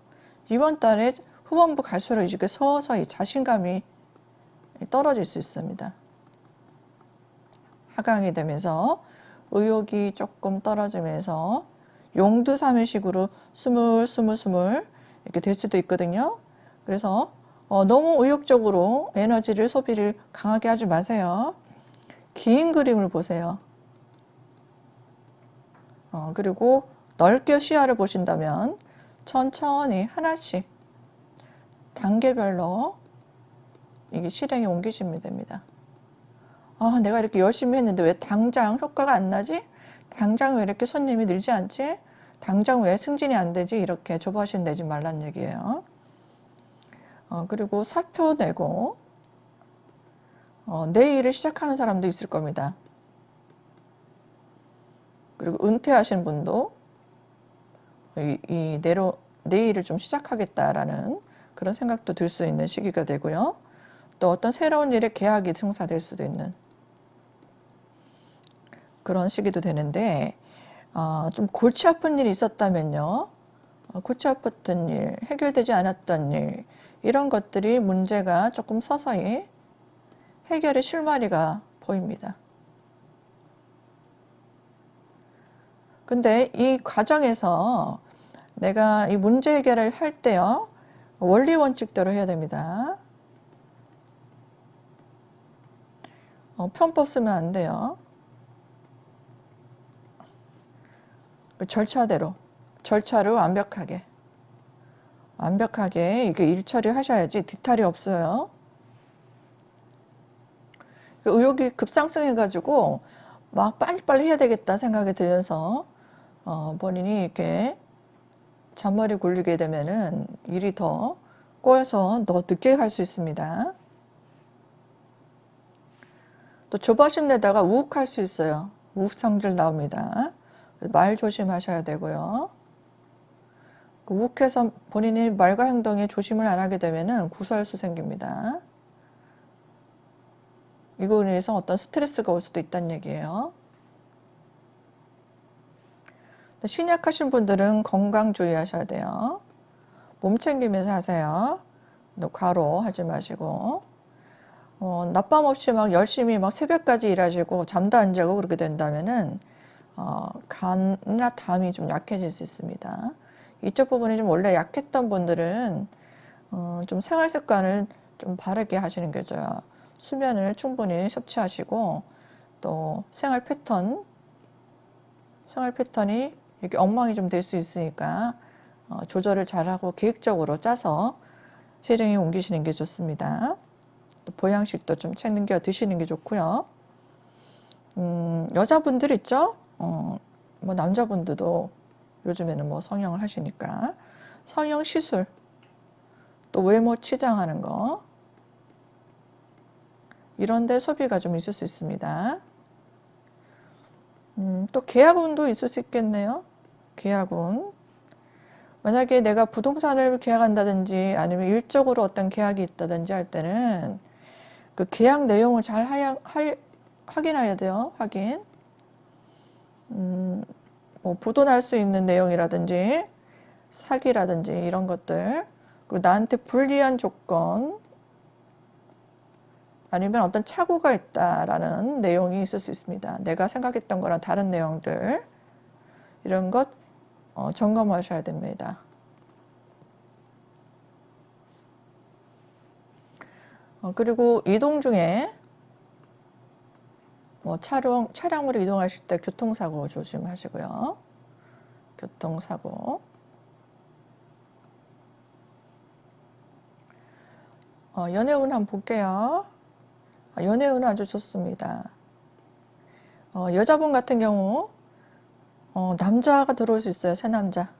이번 달에 후반부 갈수록 이렇게 서서히 자신감이 떨어질 수 있습니다. 하강이 되면서 의욕이 조금 떨어지면서 용두사미식으로 스물스물 이렇게 될 수도 있거든요. 그래서 너무 의욕적으로 에너지를 소비를 강하게 하지 마세요. 긴 그림을 보세요. 그리고 넓게 시야를 보신다면 천천히 하나씩 단계별로 이게 실행에 옮기시면 됩니다. 내가 이렇게 열심히 했는데 왜 당장 효과가 안 나지? 당장 왜 이렇게 손님이 늘지 않지? 당장 왜 승진이 안 되지? 이렇게 조바심 내지 말란 얘기예요. 그리고 사표 내고 내일을 시작하는 사람도 있을 겁니다. 그리고 은퇴하신 분도 내일을 좀 시작하겠다라는 그런 생각도 들 수 있는 시기가 되고요. 또 어떤 새로운 일에 계약이 성사될 수도 있는 그런 시기도 되는데 좀 골치 아픈 일이 있었다면요. 골치 아팠던 일, 해결되지 않았던 일 이런 것들이 문제가 조금 서서히 해결의 실마리가 보입니다. 근데 이 과정에서 내가 이 문제 해결을 할 때요. 원리 원칙대로 해야 됩니다. 편법 쓰면 안 돼요. 절차대로, 절차를 완벽하게 이게 일 처리하셔야지 뒤탈이 없어요. 의욕이 급상승해가지고 막 빨리빨리 해야 되겠다 생각이 들면서 본인이 이렇게 잔머리 굴리게 되면은 일이 더 꼬여서 더 늦게 갈 수 있습니다. 또 조바심 내다가 우욱할 수 있어요. 우욱 성질 나옵니다. 말 조심하셔야 되고요. 우욱해서 본인이 말과 행동에 조심을 안 하게 되면은 구설수 생깁니다. 이거로 인해서 어떤 스트레스가 올 수도 있다는 얘기예요. 신약하신 분들은 건강 주의하셔야 돼요. 몸 챙기면서 하세요. 과로 하지 마시고 낮밤 없이 막 열심히 막 새벽까지 일하시고 잠도 안 자고 그렇게 된다면은 간이나 담이 좀 약해질 수 있습니다. 이쪽 부분이 좀 원래 약했던 분들은 좀 생활 습관을 좀 바르게 하시는 게 좋아요. 수면을 충분히 섭취하시고 또 생활 패턴이 이렇게 엉망이 좀 될 수 있으니까 조절을 잘하고 계획적으로 짜서 실행에 옮기시는 게 좋습니다. 또 보양식도 좀 챙겨 드시는 게 좋고요. 여자분들 있죠? 뭐 남자분들도 요즘에는 뭐 성형을 하시니까 성형 시술, 또 외모 치장하는 거 이런데 소비가 좀 있을 수 있습니다. 또 계약운도 있을 수 있겠네요. 계약운. 만약에 내가 부동산을 계약한다든지 아니면 일적으로 어떤 계약이 있다든지 할 때는 그 계약 내용을 잘 확인해야 돼요. 확인. 뭐 부도날 수 있는 내용이라든지 사기라든지 이런 것들, 그리고 나한테 불리한 조건 아니면 어떤 착오가 있다라는 내용이 있을 수 있습니다. 내가 생각했던 거랑 다른 내용들 이런 것 점검하셔야 됩니다. 그리고 이동 중에 뭐 차량으로 이동하실 때 교통사고 조심하시고요. 교통사고. 연애운 한번 볼게요. 연애운은 아주 좋습니다. 여자분 같은 경우 남자가 들어올 수 있어요. 새 남자.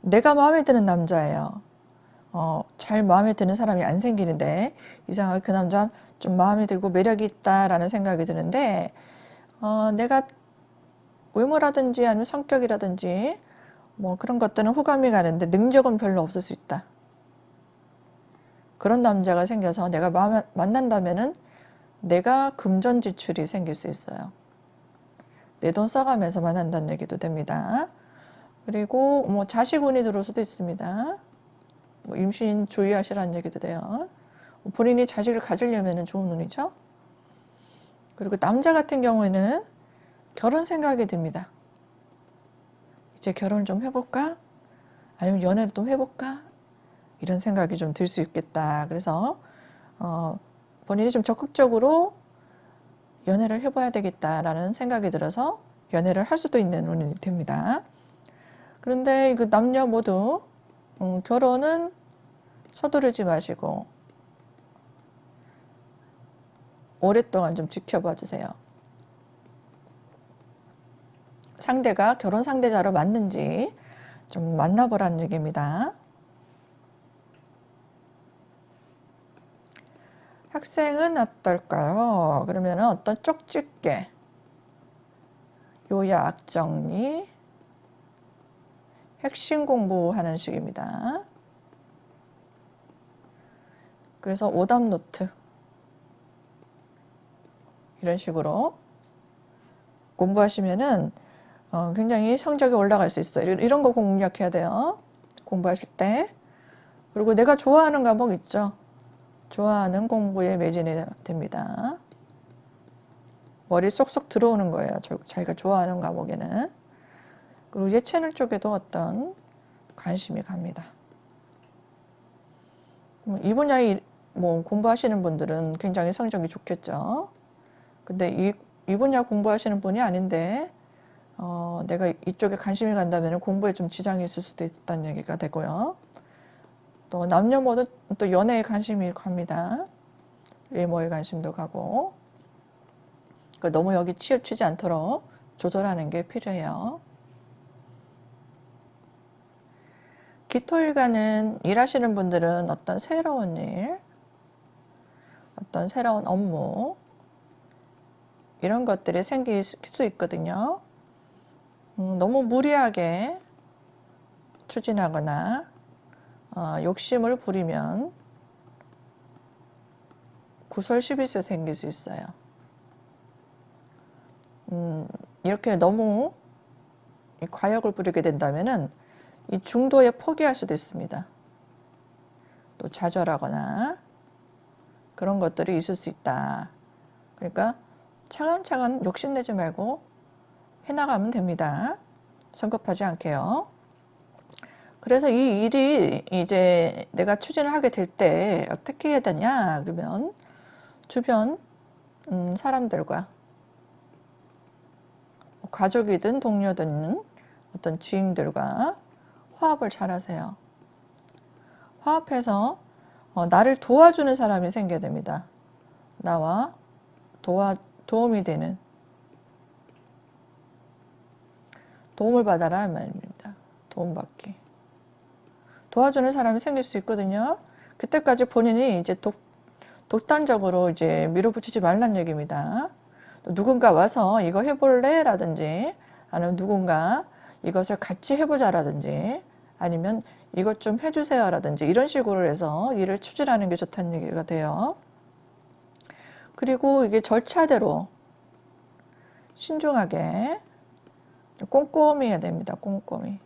내가 마음에 드는 남자예요. 잘 마음에 드는 사람이 안 생기는데 이상하게 그 남자 좀 마음에 들고 매력이 있다라는 생각이 드는데 내가 외모라든지 아니면 성격이라든지 뭐 그런 것들은 호감이 가는데 능력은 별로 없을 수 있다. 그런 남자가 생겨서 내가 만난다면은 내가 금전 지출이 생길 수 있어요. 내 돈 써가면서 만난다는 얘기도 됩니다. 그리고 뭐 자식운이 들어올 수도 있습니다. 뭐 임신 주의하시라는 얘기도 돼요. 본인이 자식을 가지려면 좋은 운이죠. 그리고 남자 같은 경우에는 결혼 생각이 듭니다. 이제 결혼을 좀 해볼까? 아니면 연애를 좀 해볼까? 이런 생각이 좀 들 수 있겠다. 그래서 본인이 좀 적극적으로 연애를 해봐야 되겠다라는 생각이 들어서 연애를 할 수도 있는 운이 됩니다. 그런데 그 남녀 모두 결혼은 서두르지 마시고 오랫동안 좀 지켜봐 주세요. 상대가 결혼 상대자로 맞는지 좀 만나보라는 얘기입니다. 학생은 어떨까요? 그러면 어떤 쪽집게, 요약 정리, 핵심 공부하는 식입니다. 그래서 오답 노트 이런 식으로 공부하시면은 굉장히 성적이 올라갈 수 있어요. 이런 거 공략해야 돼요. 공부하실 때. 그리고 내가 좋아하는 과목 있죠. 좋아하는 공부에 매진이 됩니다. 머리 쏙쏙 들어오는 거예요. 자기가 좋아하는 과목에는. 그리고 예체능 쪽에도 어떤 관심이 갑니다. 이 분야에 뭐 공부하시는 분들은 굉장히 성적이 좋겠죠. 근데 이 분야 공부하시는 분이 아닌데 내가 이쪽에 관심이 간다면 공부에 좀 지장이 있을 수도 있다는 얘기가 되고요. 또 남녀 모두 또 연애에 관심이 갑니다. 외모에 관심도 가고. 너무 여기 치우치지 않도록 조절하는 게 필요해요. 기토일간은 일하시는 분들은 어떤 새로운 일, 어떤 새로운 업무 이런 것들이 생길 수 있거든요. 너무 무리하게 추진하거나 욕심을 부리면 구설시비세 생길 수 있어요. 이렇게 너무 과욕을 부리게 된다면은 이 중도에 포기할 수도 있습니다. 또 좌절하거나 그런 것들이 있을 수 있다. 그러니까 차근차근 욕심내지 말고 해나가면 됩니다. 성급하지 않게요. 그래서 이 일이 이제 내가 추진을 하게 될 때 어떻게 해야 되냐 그러면 주변 사람들과 가족이든 동료든 어떤 지인들과 화합을 잘 하세요. 화합해서 나를 도와주는 사람이 생겨야 됩니다. 나와 도움이 되는, 도움을 받아라 말입니다. 도움받기. 도와주는 사람이 생길 수 있거든요. 그때까지 본인이 이제 독단적으로 이제 밀어붙이지 말란 얘기입니다. 또 누군가 와서 이거 해볼래? 라든지, 아니면 누군가 이것을 같이 해보자 라든지, 아니면 이것 좀 해주세요 라든지, 이런 식으로 해서 일을 추진하는 게 좋다는 얘기가 돼요. 그리고 이게 절차대로 신중하게 꼼꼼히 해야 됩니다. 꼼꼼히.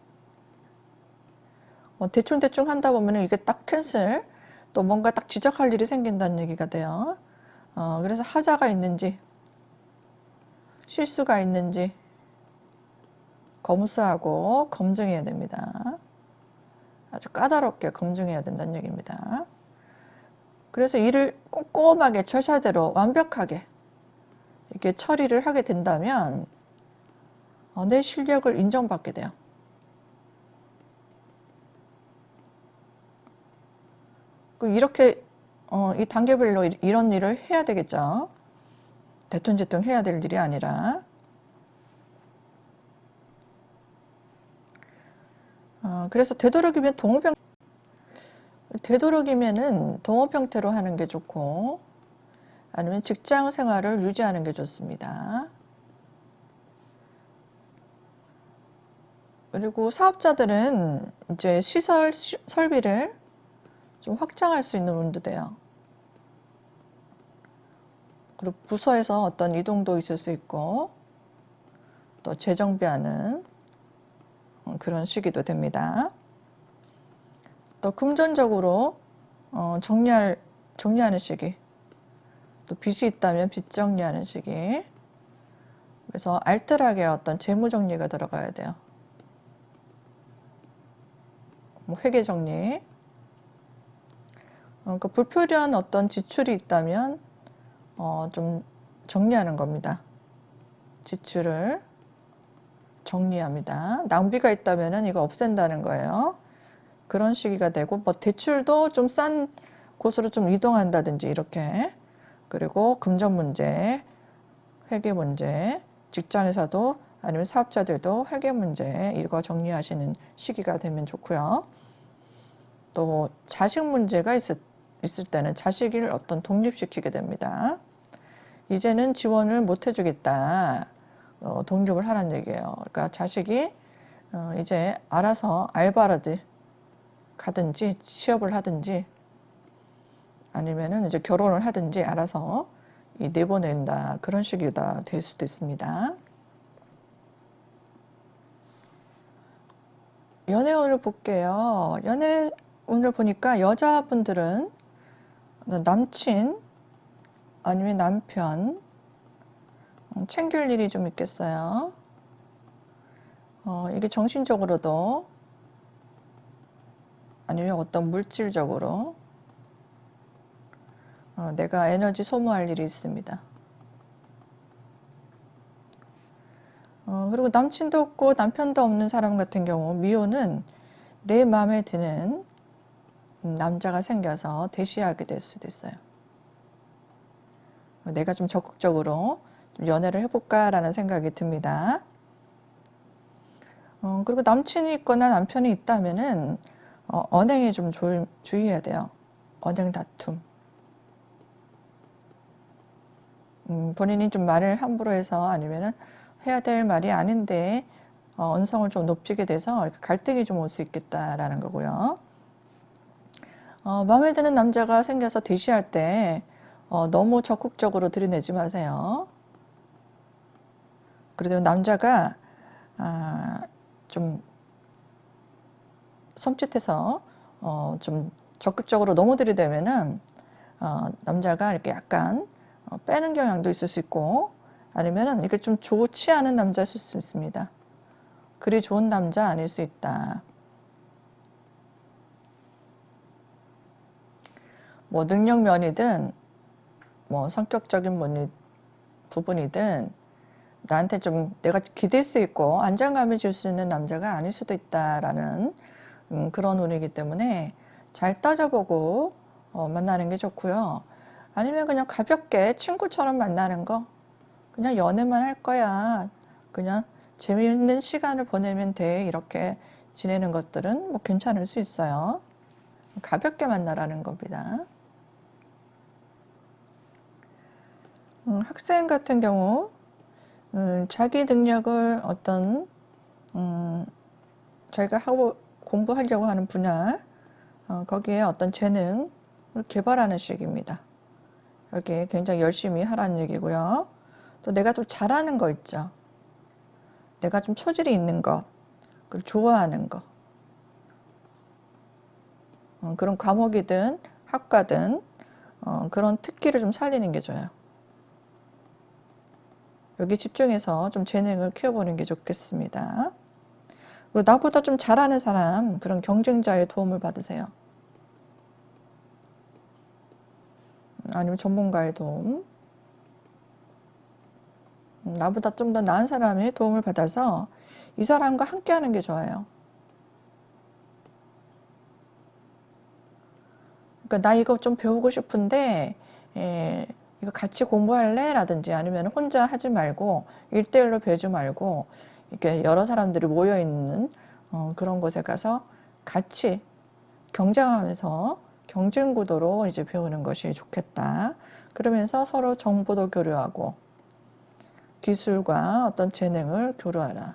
대충대충 한다 보면 이게 딱 캔슬, 또 뭔가 딱 지적할 일이 생긴다는 얘기가 돼요. 그래서 하자가 있는지, 실수가 있는지 검수하고 검증해야 됩니다. 아주 까다롭게 검증해야 된다는 얘기입니다. 그래서 일을 꼼꼼하게 절차대로 완벽하게 이렇게 처리를 하게 된다면 내 실력을 인정받게 돼요. 이렇게 이 단계별로 이런 일을 해야 되겠죠. 대통제통 해야 될 일이 아니라. 그래서 되도록이면은 동업 형태로 하는 게 좋고, 아니면 직장 생활을 유지하는 게 좋습니다. 그리고 사업자들은 이제 시설 설비를 좀 확장할 수 있는 운도 돼요. 그리고 부서에서 어떤 이동도 있을 수 있고, 또 재정비하는 그런 시기도 됩니다. 또 금전적으로 정리하는 시기, 또 빚이 있다면 빚 정리하는 시기. 그래서 알뜰하게 어떤 재무 정리가 들어가야 돼요. 회계 정리. 그 불필요한 어떤 지출이 있다면 좀 정리하는 겁니다. 지출을 정리합니다. 낭비가 있다면은 이거 없앤다는 거예요. 그런 시기가 되고, 뭐 대출도 좀 싼 곳으로 좀 이동한다든지 이렇게. 그리고 금전 문제, 회계 문제, 직장에서도 아니면 사업자들도 회계 문제 이거 정리하시는 시기가 되면 좋고요. 또 자식 문제가 있을 때는 자식을 어떤 독립시키게 됩니다. 이제는 지원을 못 해주겠다. 독립을 하라는 얘기예요. 그러니까 자식이 이제 알아서 알바라도 가든지 취업을 하든지 아니면은 이제 결혼을 하든지 알아서 내보낸다. 그런 식이다 될 수도 있습니다. 연애운을 볼게요. 연애운을 보니까 여자분들은 남친 아니면 남편 챙길 일이 좀 있겠어요. 이게 정신적으로도 아니면 어떤 물질적으로 내가 에너지 소모할 일이 있습니다. 그리고 남친도 없고 남편도 없는 사람 같은 경우 미혼은 내 마음에 드는 남자가 생겨서 대시하게 될 수도 있어요. 내가 좀 적극적으로 좀 연애를 해볼까 라는 생각이 듭니다. 그리고 남친이 있거나 남편이 있다면은 언행에 좀 주의해야 돼요. 언행 다툼. 본인이 좀 말을 함부로 해서 아니면은 해야 될 말이 아닌데 언성을 좀 높이게 돼서 갈등이 좀 올 수 있겠다라는 거고요. 마음에 드는 남자가 생겨서 대시할 때 너무 적극적으로 들이내지 마세요. 그래도 남자가 좀 섬찟해서 좀 적극적으로 너무 들이대면은 남자가 이렇게 약간 빼는 경향도 있을 수 있고, 아니면은 이렇게 좀 좋지 않은 남자일 수 있습니다. 그리 좋은 남자 아닐 수 있다. 뭐 능력 면이든 뭐 성격적인 부분이든 나한테 좀 내가 기댈 수 있고 안정감을 줄 수 있는 남자가 아닐 수도 있다라는 그런 운이기 때문에 잘 따져보고 만나는 게 좋고요. 아니면 그냥 가볍게 친구처럼 만나는 거, 그냥 연애만 할 거야, 그냥 재미있는 시간을 보내면 돼, 이렇게 지내는 것들은 뭐 괜찮을 수 있어요. 가볍게 만나라는 겁니다. 학생 같은 경우 자기 능력을 어떤 자기가 하고 공부하려고 하는 분야, 거기에 어떤 재능을 개발하는 시기입니다. 여기에 굉장히 열심히 하라는 얘기고요. 또 내가 좀 잘하는 거 있죠. 내가 좀 소질이 있는 것, 그리고 좋아하는 거, 그런 과목이든 학과든 그런 특기를 좀 살리는 게 좋아요. 여기 집중해서 좀 재능을 키워보는 게 좋겠습니다. 나보다 좀 잘하는 사람, 그런 경쟁자의 도움을 받으세요. 아니면 전문가의 도움. 나보다 좀 더 나은 사람의 도움을 받아서 이 사람과 함께 하는 게 좋아요. 그러니까 나 이거 좀 배우고 싶은데 이거 같이 공부할래? 라든지 아니면 혼자 하지 말고 1대1로 배우지 말고 이렇게 여러 사람들이 모여있는 그런 곳에 가서 같이 경쟁하면서 경쟁 구도로 이제 배우는 것이 좋겠다. 그러면서 서로 정보도 교류하고 기술과 어떤 재능을 교류하라.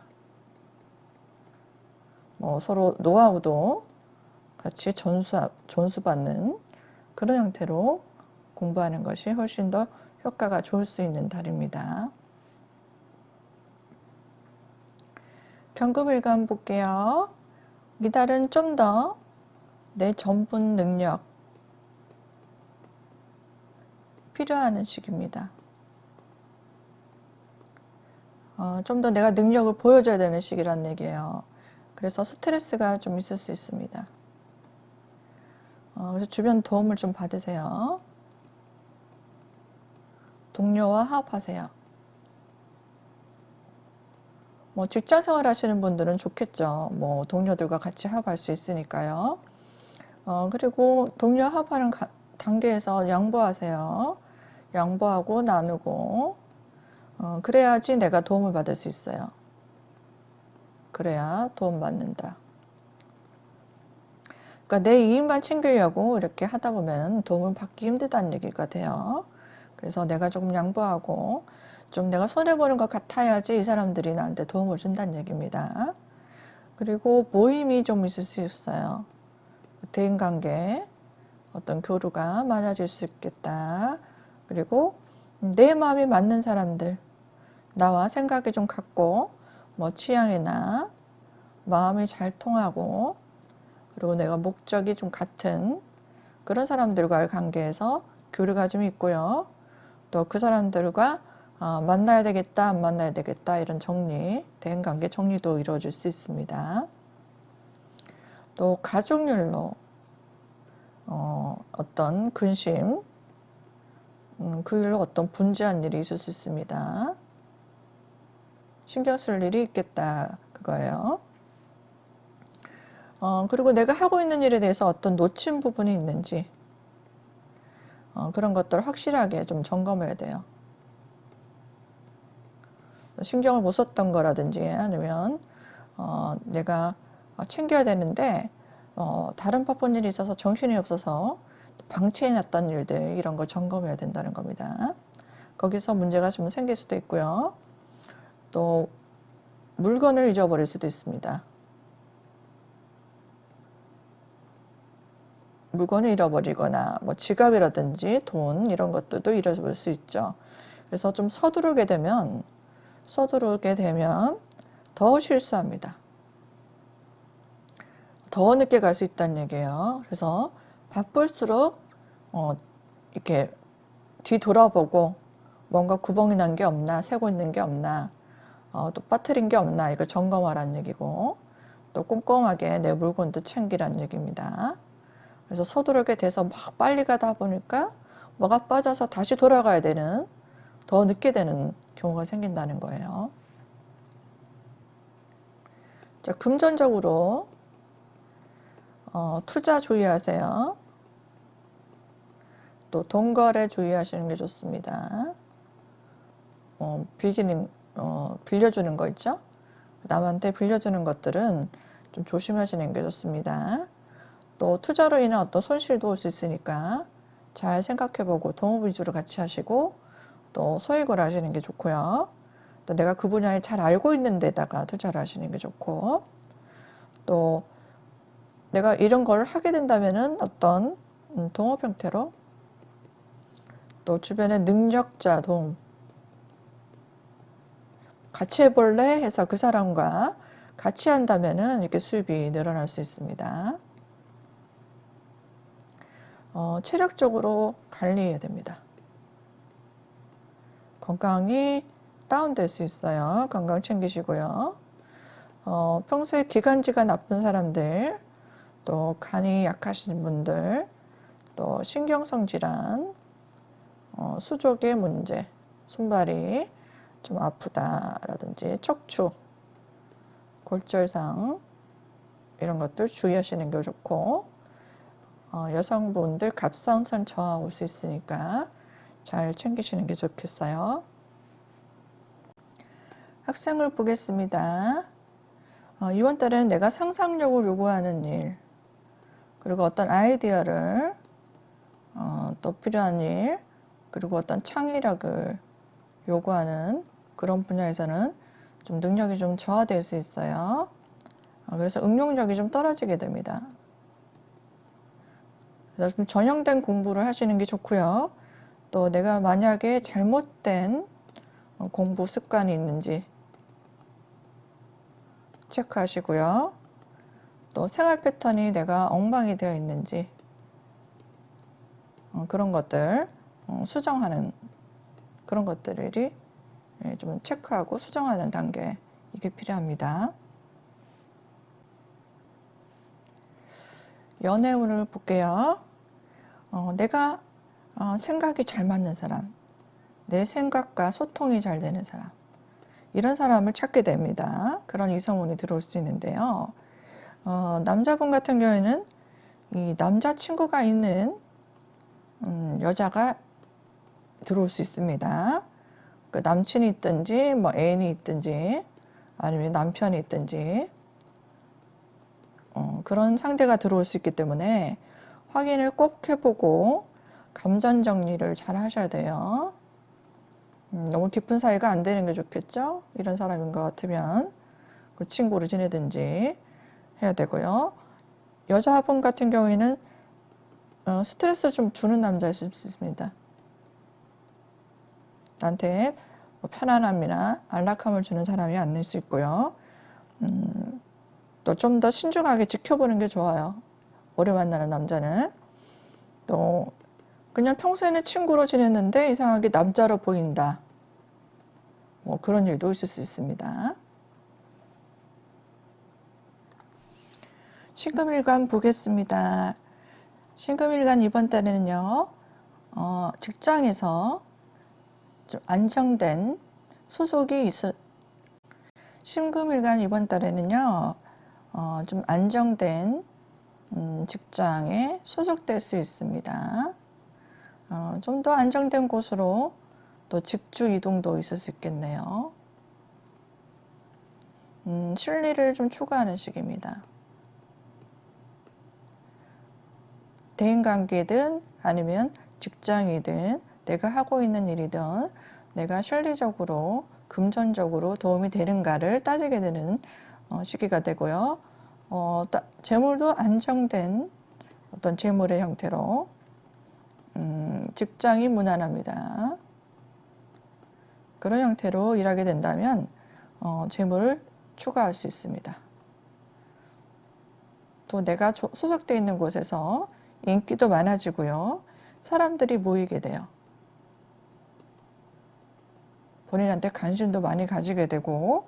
뭐 서로 노하우도 같이 전수받는 그런 형태로 공부하는 것이 훨씬 더 효과가 좋을 수 있는 달입니다. 경금일간 볼게요. 이달은 좀 더 내 전문 능력 필요한 시기입니다. 좀 더 내가 능력을 보여줘야 되는 시기란 얘기예요. 그래서 스트레스가 좀 있을 수 있습니다. 그래서 주변 도움을 좀 받으세요. 동료와 화합하세요. 뭐 직장 생활 하시는 분들은 좋겠죠. 뭐 동료들과 같이 화합할 수 있으니까요. 그리고 동료 화합하는 단계에서 양보하세요. 양보하고 나누고 그래야지 내가 도움을 받을 수 있어요. 그래야 도움 받는다. 그러니까 내 이익만 챙기려고 이렇게 하다 보면 도움을 받기 힘들다는 얘기가 돼요. 그래서 내가 조금 양보하고 좀 내가 손해보는 것 같아야지 이 사람들이 나한테 도움을 준다는 얘기입니다. 그리고 모임이 좀 있을 수 있어요. 대인관계, 어떤 교류가 많아질 수 있겠다. 그리고 내 마음이 맞는 사람들, 나와 생각이 좀 같고 뭐 취향이나 마음이 잘 통하고 그리고 내가 목적이 좀 같은 그런 사람들과의 관계에서 교류가 좀 있고요. 또 그 사람들과 만나야 되겠다, 안 만나야 되겠다 이런 정리, 대인관계 정리도 이루어질 수 있습니다. 또 가족률로 어떤 근심, 그 일로 어떤 분주한 일이 있을 수 있습니다. 신경 쓸 일이 있겠다 그거예요. 그리고 내가 하고 있는 일에 대해서 어떤 놓친 부분이 있는지 그런 것들을 확실하게 좀 점검해야 돼요. 신경을 못 썼던 거라든지 아니면 내가 챙겨야 되는데 다른 바쁜 일이 있어서 정신이 없어서 방치해놨던 일들 이런 걸 점검해야 된다는 겁니다. 거기서 문제가 좀 생길 수도 있고요. 또 물건을 잊어버릴 수도 있습니다. 물건을 잃어버리거나 뭐 지갑이라든지 돈 이런 것들도 잃어버릴 수 있죠. 그래서 좀 서두르게 되면 더 실수합니다. 더 늦게 갈 수 있다는 얘기예요. 그래서 바쁠수록 이렇게 뒤돌아보고 뭔가 구멍이 난 게 없나, 새고 있는 게 없나, 또 빠뜨린 게 없나, 이거 점검하라는 얘기고, 또 꼼꼼하게 내 물건도 챙기라는 얘기입니다. 그래서 서두르게 돼서 막 빨리 가다 보니까 뭐가 빠져서 다시 돌아가야 되는, 더 늦게 되는 경우가 생긴다는 거예요. 자, 금전적으로 투자 주의하세요. 또 돈거래 주의하시는 게 좋습니다. 빌려주는 거 있죠? 남한테 빌려주는 것들은 좀 조심하시는 게 좋습니다. 또 투자로 인한 어떤 손실도 올 수 있으니까 잘 생각해보고 동업 위주로 같이 하시고 또 소액으로 하시는 게 좋고요. 또 내가 그 분야에 잘 알고 있는 데다가 투자를 하시는 게 좋고, 또 내가 이런 걸 하게 된다면은 어떤 동업 형태로 또 주변에 능력자 도움 같이 해볼래 해서 그 사람과 같이 한다면은 이렇게 수입이 늘어날 수 있습니다. 체력적으로 관리해야 됩니다. 건강이 다운될 수 있어요. 건강 챙기시고요. 평소에 기관지가 나쁜 사람들, 또 간이 약하신 분들, 또 신경성 질환, 수족의 문제, 손발이 좀 아프다라든지 척추, 골절상 이런 것들 주의하시는 게 좋고, 여성분들 갑상선 저하 올 수 있으니까 잘 챙기시는 게 좋겠어요. 학생을 보겠습니다. 이번 달에는 내가 상상력을 요구하는 일, 그리고 어떤 아이디어를 또 필요한 일, 그리고 어떤 창의력을 요구하는 그런 분야에서는 좀 능력이 좀 저하될 수 있어요. 그래서 응용력이 좀 떨어지게 됩니다. 그래서 좀 전형된 공부를 하시는 게 좋고요. 또 내가 만약에 잘못된 공부 습관이 있는지 체크하시고요. 또 생활 패턴이 내가 엉망이 되어 있는지 그런 것들 수정하는 그런 것들이 좀 체크하고 수정하는 단계 이게 필요합니다. 연애운을 볼게요. 내가 생각이 잘 맞는 사람, 내 생각과 소통이 잘 되는 사람, 이런 사람을 찾게 됩니다. 그런 이성운이 들어올 수 있는데요. 남자분 같은 경우에는 이 남자친구가 있는 여자가 들어올 수 있습니다. 그 남친이 있든지 뭐 애인이 있든지 아니면 남편이 있든지 그런 상대가 들어올 수 있기 때문에 확인을 꼭 해보고 감정 정리를 잘 하셔야 돼요. 너무 깊은 사이가 안 되는 게 좋겠죠? 이런 사람인 것 같으면 그 친구로 지내든지 해야 되고요. 여자분 같은 경우에는 스트레스 좀 주는 남자일 수 있습니다. 나한테 뭐 편안함이나 안락함을 주는 사람이 아닐 수 있고요. 또 좀 더 신중하게 지켜보는 게 좋아요. 오래 만나는 남자는. 또 그냥 평소에는 친구로 지냈는데 이상하게 남자로 보인다. 뭐 그런 일도 있을 수 있습니다. 신금일간 보겠습니다. 신금일간 이번 달에는요. 직장에서 좀 안정된 소속이 신금일간 이번 달에는요. 좀 안정된 직장에 소속될 수 있습니다. 좀 더 안정된 곳으로 또 직주 이동도 있을 수 있겠네요. 실리를 좀 추구하는 시기입니다. 대인관계든 아니면 직장이든 내가 하고 있는 일이든 내가 실리적으로 금전적으로 도움이 되는가를 따지게 되는 시기가 되고요. 재물도 안정된 어떤 재물의 형태로 직장이 무난합니다. 그런 형태로 일하게 된다면 재물을 추가할 수 있습니다. 또 내가 소속되어 있는 곳에서 인기도 많아지고요. 사람들이 모이게 돼요. 본인한테 관심도 많이 가지게 되고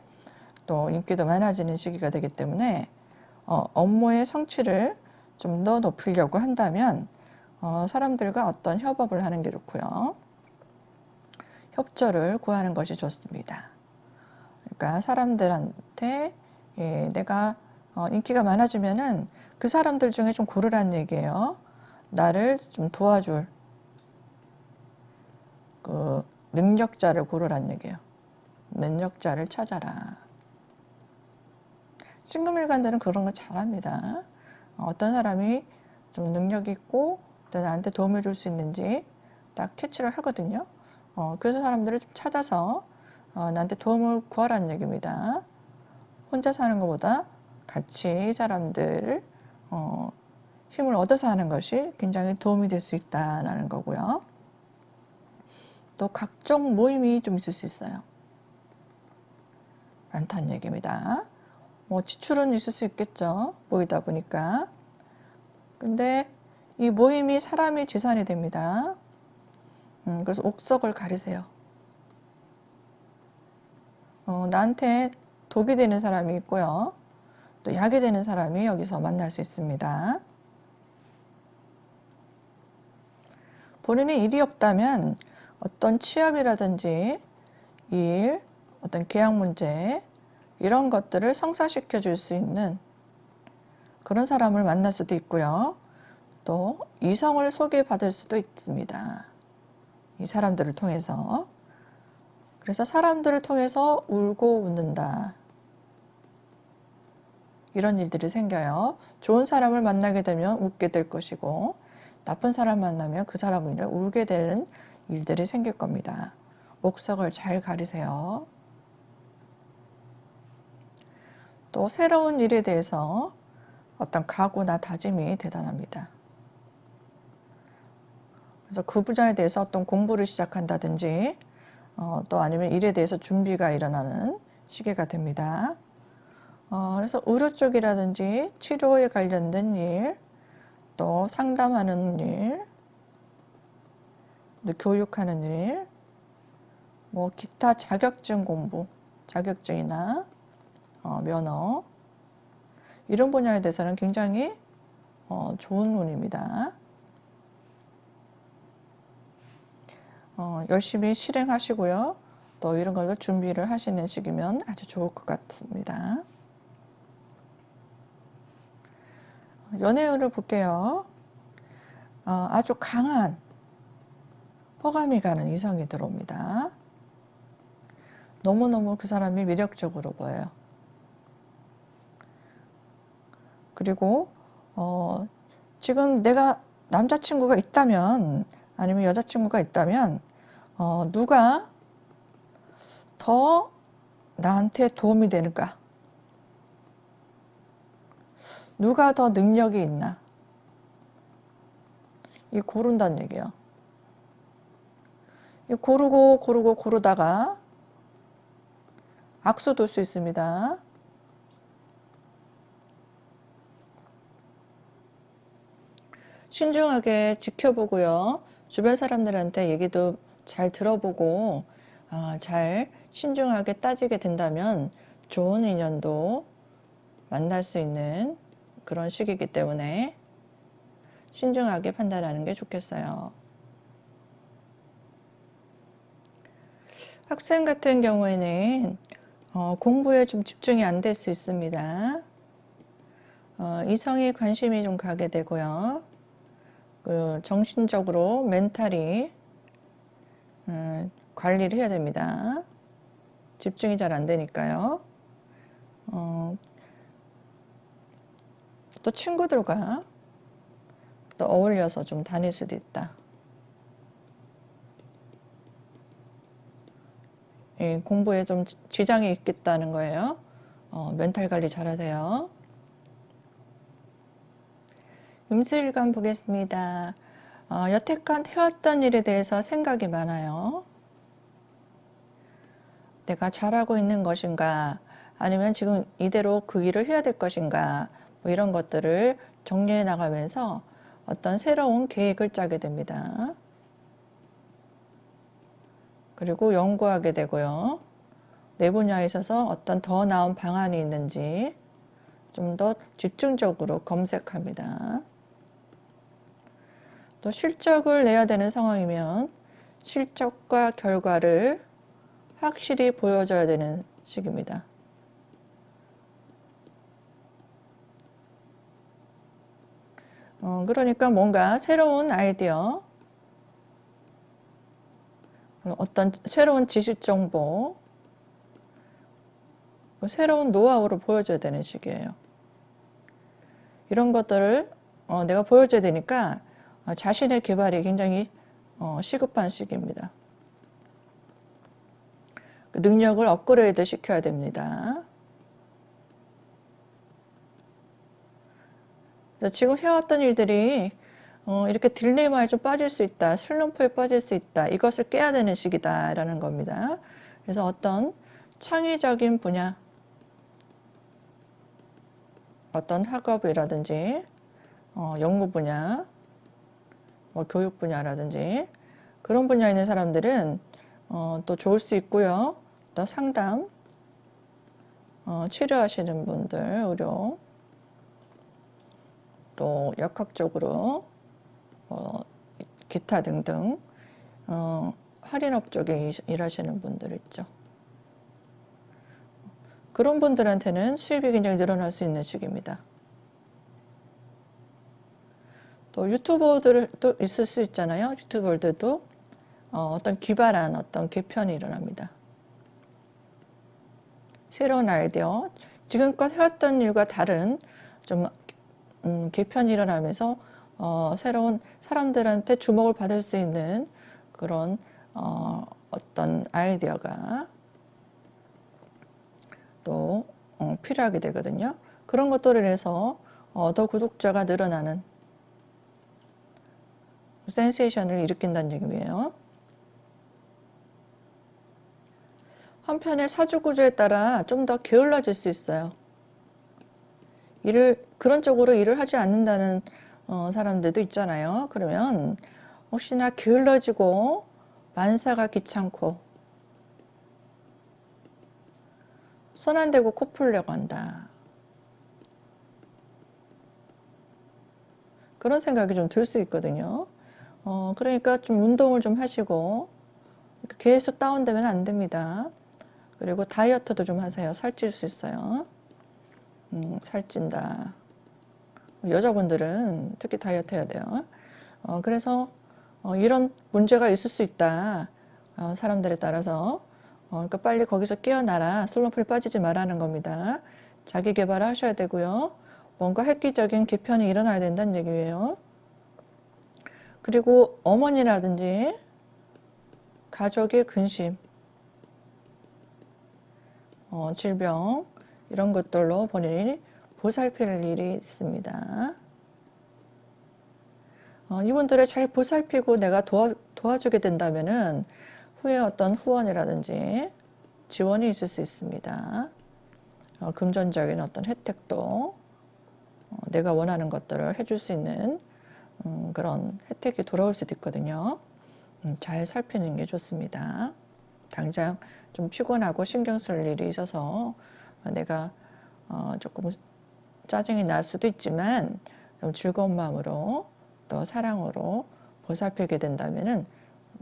또 인기도 많아지는 시기가 되기 때문에 업무의 성취를 좀 더 높이려고 한다면 사람들과 어떤 협업을 하는 게 좋고요. 협조를 구하는 것이 좋습니다. 그러니까 사람들한테 내가 인기가 많아지면은 그 사람들 중에 좀 고르라는 얘기예요. 나를 좀 도와줄 그 능력자를 고르라는 얘기예요. 능력자를 찾아라. 신금일간들은 그런 걸 잘합니다. 어떤 사람이 좀 능력 있고 또 나한테 도움을 줄 수 있는지 딱 캐치를 하거든요. 그래서 사람들을 좀 찾아서 나한테 도움을 구하라는 얘기입니다. 혼자 사는 것보다 같이 사람들 힘을 얻어서 하는 것이 굉장히 도움이 될 수 있다는 거고요. 또 각종 모임이 좀 있을 수 있어요. 많다는 얘기입니다. 뭐 지출은 있을 수 있겠죠. 모이다 보니까. 근데 이 모임이 사람의 재산이 됩니다. 그래서 옥석을 가리세요. 나한테 독이 되는 사람이 있고요. 또 약이 되는 사람이 여기서 만날 수 있습니다. 본인의 일이 없다면 어떤 취업이라든지 일, 어떤 계약 문제 이런 것들을 성사시켜 줄 수 있는 그런 사람을 만날 수도 있고요. 또 이성을 소개받을 수도 있습니다. 이 사람들을 통해서. 그래서 사람들을 통해서 울고 웃는다. 이런 일들이 생겨요. 좋은 사람을 만나게 되면 웃게 될 것이고 나쁜 사람 만나면 그 사람을 울게 되는 일들이 생길 겁니다. 옥석을 잘 가리세요. 또 새로운 일에 대해서 어떤 각오나 다짐이 대단합니다. 그래서 그 분야에 대해서 어떤 공부를 시작한다든지 또 아니면 일에 대해서 준비가 일어나는 시기가 됩니다. 그래서 의료 쪽이라든지 치료에 관련된 일, 또 상담하는 일, 또 교육하는 일, 뭐 기타 자격증 공부, 자격증이나 면허 이런 분야에 대해서는 굉장히 좋은 운입니다. 열심히 실행하시고요. 또 이런 걸 준비를 하시는 시기면 아주 좋을 것 같습니다. 연애운을 볼게요. 아주 강한 호감이 가는 이성이 들어옵니다. 너무너무 그 사람이 매력적으로 보여요. 그리고 지금 내가 남자친구가 있다면 아니면 여자친구가 있다면 누가 더 나한테 도움이 되는가? 누가 더 능력이 있나? 이 고른다는 얘기예요. 이 고르다가 악수 둘 수 있습니다. 신중하게 지켜보고요. 주변 사람들한테 얘기도 잘 들어보고 잘 신중하게 따지게 된다면 좋은 인연도 만날 수 있는 그런 시기이기 때문에 신중하게 판단하는 게 좋겠어요. 학생 같은 경우에는 공부에 좀 집중이 안 될 수 있습니다. 이성에 관심이 좀 가게 되고요. 정신적으로 멘탈이 관리를 해야 됩니다. 집중이 잘 안 되니까요. 또 친구들과 또 어울려서 좀 다닐 수도 있다. 공부에 좀 지장이 있겠다는 거예요. 멘탈 관리 잘 하세요. 임수일간 보겠습니다. 여태껏 해왔던 일에 대해서 생각이 많아요. 내가 잘하고 있는 것인가 아니면 지금 이대로 그 일을 해야 될 것인가 뭐 이런 것들을 정리해 나가면서 어떤 새로운 계획을 짜게 됩니다. 그리고 연구하게 되고요. 내 분야에 있어서 어떤 더 나은 방안이 있는지 좀 더 집중적으로 검색합니다. 또 실적을 내야 되는 상황이면 실적과 결과를 확실히 보여줘야 되는 시기입니다. 그러니까 뭔가 새로운 아이디어, 어떤 새로운 지식 정보, 새로운 노하우를 보여줘야 되는 시기예요. 이런 것들을 내가 보여줘야 되니까 자신의 개발이 굉장히 시급한 시기입니다. 그 능력을 업그레이드 시켜야 됩니다. 지금 해왔던 일들이 이렇게 딜레마에 좀 빠질 수 있다, 슬럼프에 빠질 수 있다, 이것을 깨야 되는 시기다 라는 겁니다. 그래서 어떤 창의적인 분야, 어떤 학업이라든지 연구 분야, 뭐 교육 분야라든지 그런 분야에 있는 사람들은 또 좋을 수 있고요. 또 상담, 치료하시는 분들, 의료, 또 역학적으로 기타 등등 할인업 쪽에 일하시는 분들 있죠. 그런 분들한테는 수입이 굉장히 늘어날 수 있는 시기입니다. 또 유튜버들도 있을 수 있잖아요. 유튜버들도 어떤 기발한 어떤 개편이 일어납니다. 새로운 아이디어, 지금껏 해왔던 일과 다른 좀 개편이 일어나면서 새로운 사람들한테 주목을 받을 수 있는 그런 어떤 아이디어가 또 필요하게 되거든요. 그런 것들을 해서 더 구독자가 늘어나는 센세이션을 일으킨다는 얘기예요. 한편의 사주구조에 따라 좀 더 게을러질 수 있어요. 그런 쪽으로 일을 하지 않는다는 사람들도 있잖아요. 그러면 혹시나 게을러지고 만사가 귀찮고 손 안 대고 코 풀려고 한다. 그런 생각이 좀 들 수 있거든요. 그러니까 좀 운동을 좀 하시고 계속 다운되면 안 됩니다. 그리고 다이어트도 좀 하세요. 살찔 수 있어요. 살찐다. 여자분들은 특히 다이어트 해야 돼요. 그래서 이런 문제가 있을 수 있다. 사람들에 따라서. 그러니까 빨리 거기서 깨어나라. 슬럼프에 빠지지 말라는 겁니다. 자기 개발을 하셔야 되고요. 뭔가 획기적인 개편이 일어나야 된다는 얘기예요. 그리고 어머니라든지 가족의 근심, 질병 이런 것들로 본인이 보살필 일이 있습니다. 이분들을 잘 보살피고 내가 도와주게 된다면은 후에 어떤 후원이라든지 지원이 있을 수 있습니다. 금전적인 어떤 혜택도 내가 원하는 것들을 해줄 수 있는 그런 혜택이 돌아올 수도 있거든요. 잘 살피는 게 좋습니다. 당장 좀 피곤하고 신경 쓸 일이 있어서 내가 조금 짜증이 날 수도 있지만 좀 즐거운 마음으로 또 사랑으로 보살피게 된다면은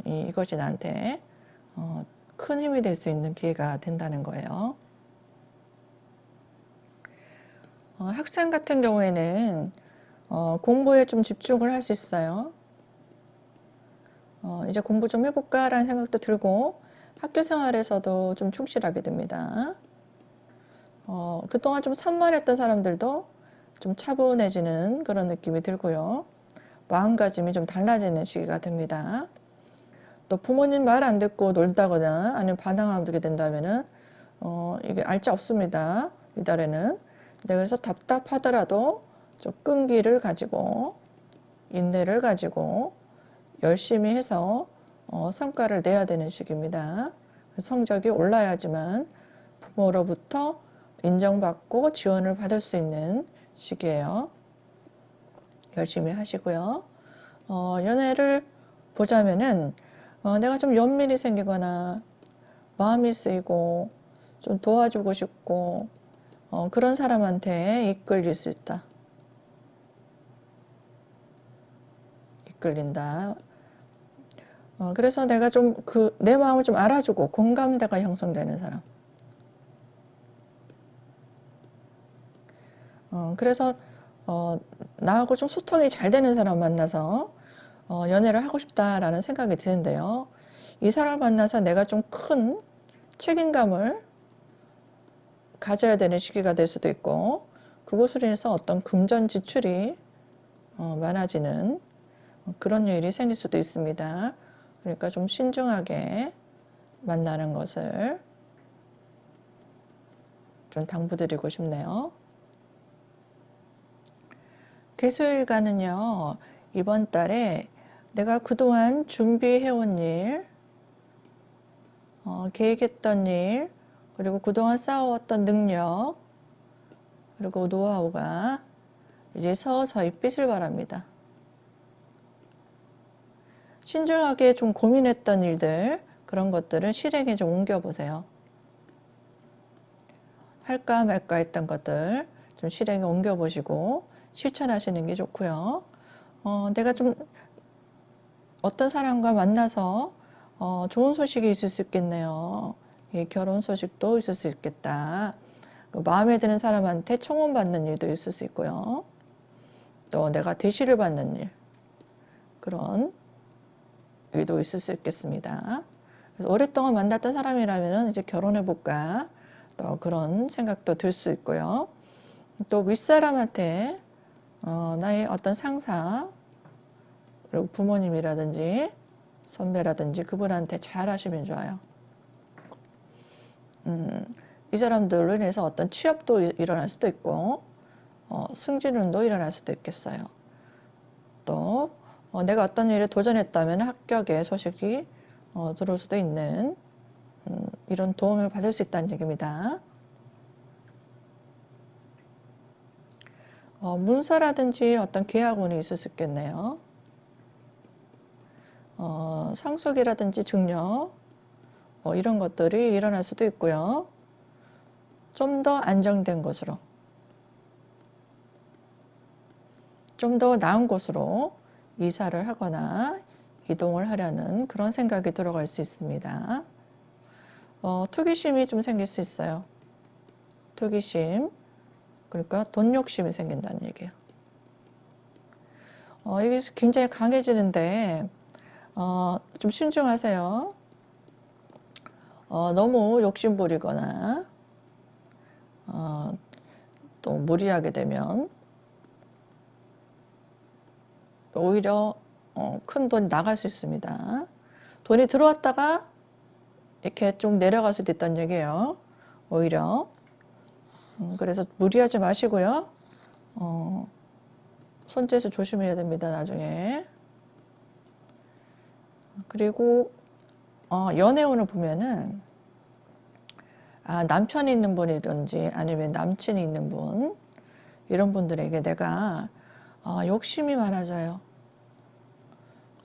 이것이 나한테 큰 힘이 될 수 있는 기회가 된다는 거예요. 학생 같은 경우에는 공부에 좀 집중을 할 수 있어요. 이제 공부 좀 해볼까 라는 생각도 들고 학교 생활에서도 좀 충실하게 됩니다. 그동안 좀 산만했던 사람들도 좀 차분해지는 그런 느낌이 들고요. 마음가짐이 좀 달라지는 시기가 됩니다. 또 부모님 말 안 듣고 놀다거나 아니면 반항하게 된다면은 이게 알짜 없습니다. 이달에는. 네, 그래서 답답하더라도 좀 끈기를 가지고 인내를 가지고 열심히 해서 성과를 내야 되는 시기입니다. 성적이 올라야지만 부모로부터 인정받고 지원을 받을 수 있는 시기예요. 열심히 하시고요. 연애를 보자면은 내가 좀 연민이 생기거나 마음이 쓰이고 좀 도와주고 싶고 그런 사람한테 이끌릴 수 있다. 이끌린다. 그래서 내가 좀 내 마음을 좀 알아주고 공감대가 형성되는 사람. 그래서 나하고 좀 소통이 잘 되는 사람 만나서 연애를 하고 싶다라는 생각이 드는데요. 이 사람을 만나서 내가 좀 큰 책임감을 가져야 되는 시기가 될 수도 있고, 그것으로 인해서 어떤 금전 지출이 많아지는 그런 일이 생길 수도 있습니다. 그러니까 좀 신중하게 만나는 것을 좀 당부드리고 싶네요. 개수일간은요, 이번 달에 내가 그동안 준비해온 일, 계획했던 일, 그리고 그동안 쌓아왔던 능력, 그리고 노하우가 이제 서서히 빛을 발합니다. 신중하게 좀 고민했던 일들, 그런 것들을 실행에 좀 옮겨보세요. 할까 말까 했던 것들 좀 실행에 옮겨보시고 실천하시는 게 좋고요. 내가 좀 어떤 사람과 만나서 좋은 소식이 있을 수 있겠네요. 결혼 소식도 있을 수 있겠다. 마음에 드는 사람한테 청혼받는 일도 있을 수 있고요. 또 내가 대시를 받는 일, 그런 일도 있을 수 있겠습니다. 그래서 오랫동안 만났던 사람이라면 이제 결혼해볼까, 또 그런 생각도 들 수 있고요. 또 윗사람한테 나의 어떤 상사, 그리고 부모님이라든지 선배라든지 그분한테 잘 하시면 좋아요. 이 사람들로 인해서 어떤 취업도 일어날 수도 있고 승진운도 일어날 수도 있겠어요. 또 내가 어떤 일에 도전했다면 합격의 소식이 들어올 수도 있는 이런 도움을 받을 수 있다는 얘기입니다. 문서라든지 어떤 계약운이 있을 수 있겠네요. 상속이라든지 증여 이런 것들이 일어날 수도 있고요. 좀 더 안정된 곳으로, 좀 더 나은 곳으로 이사를 하거나 이동을 하려는 그런 생각이 들어갈 수 있습니다. 투기심이 좀 생길 수 있어요. 투기심, 그러니까 돈 욕심이 생긴다는 얘기예요. 이게 굉장히 강해지는데 좀 신중하세요. 너무 욕심 부리거나 또 무리하게 되면 오히려 큰 돈이 나갈 수 있습니다. 돈이 들어왔다가 이렇게 좀 내려갈 수도 있다는 얘기예요. 오히려. 그래서 무리하지 마시고요. 손재수 조심해야 됩니다. 나중에. 그리고 연애운을 보면은 남편이 있는 분이든지 아니면 남친이 있는 분, 이런 분들에게 내가 욕심이 많아져요.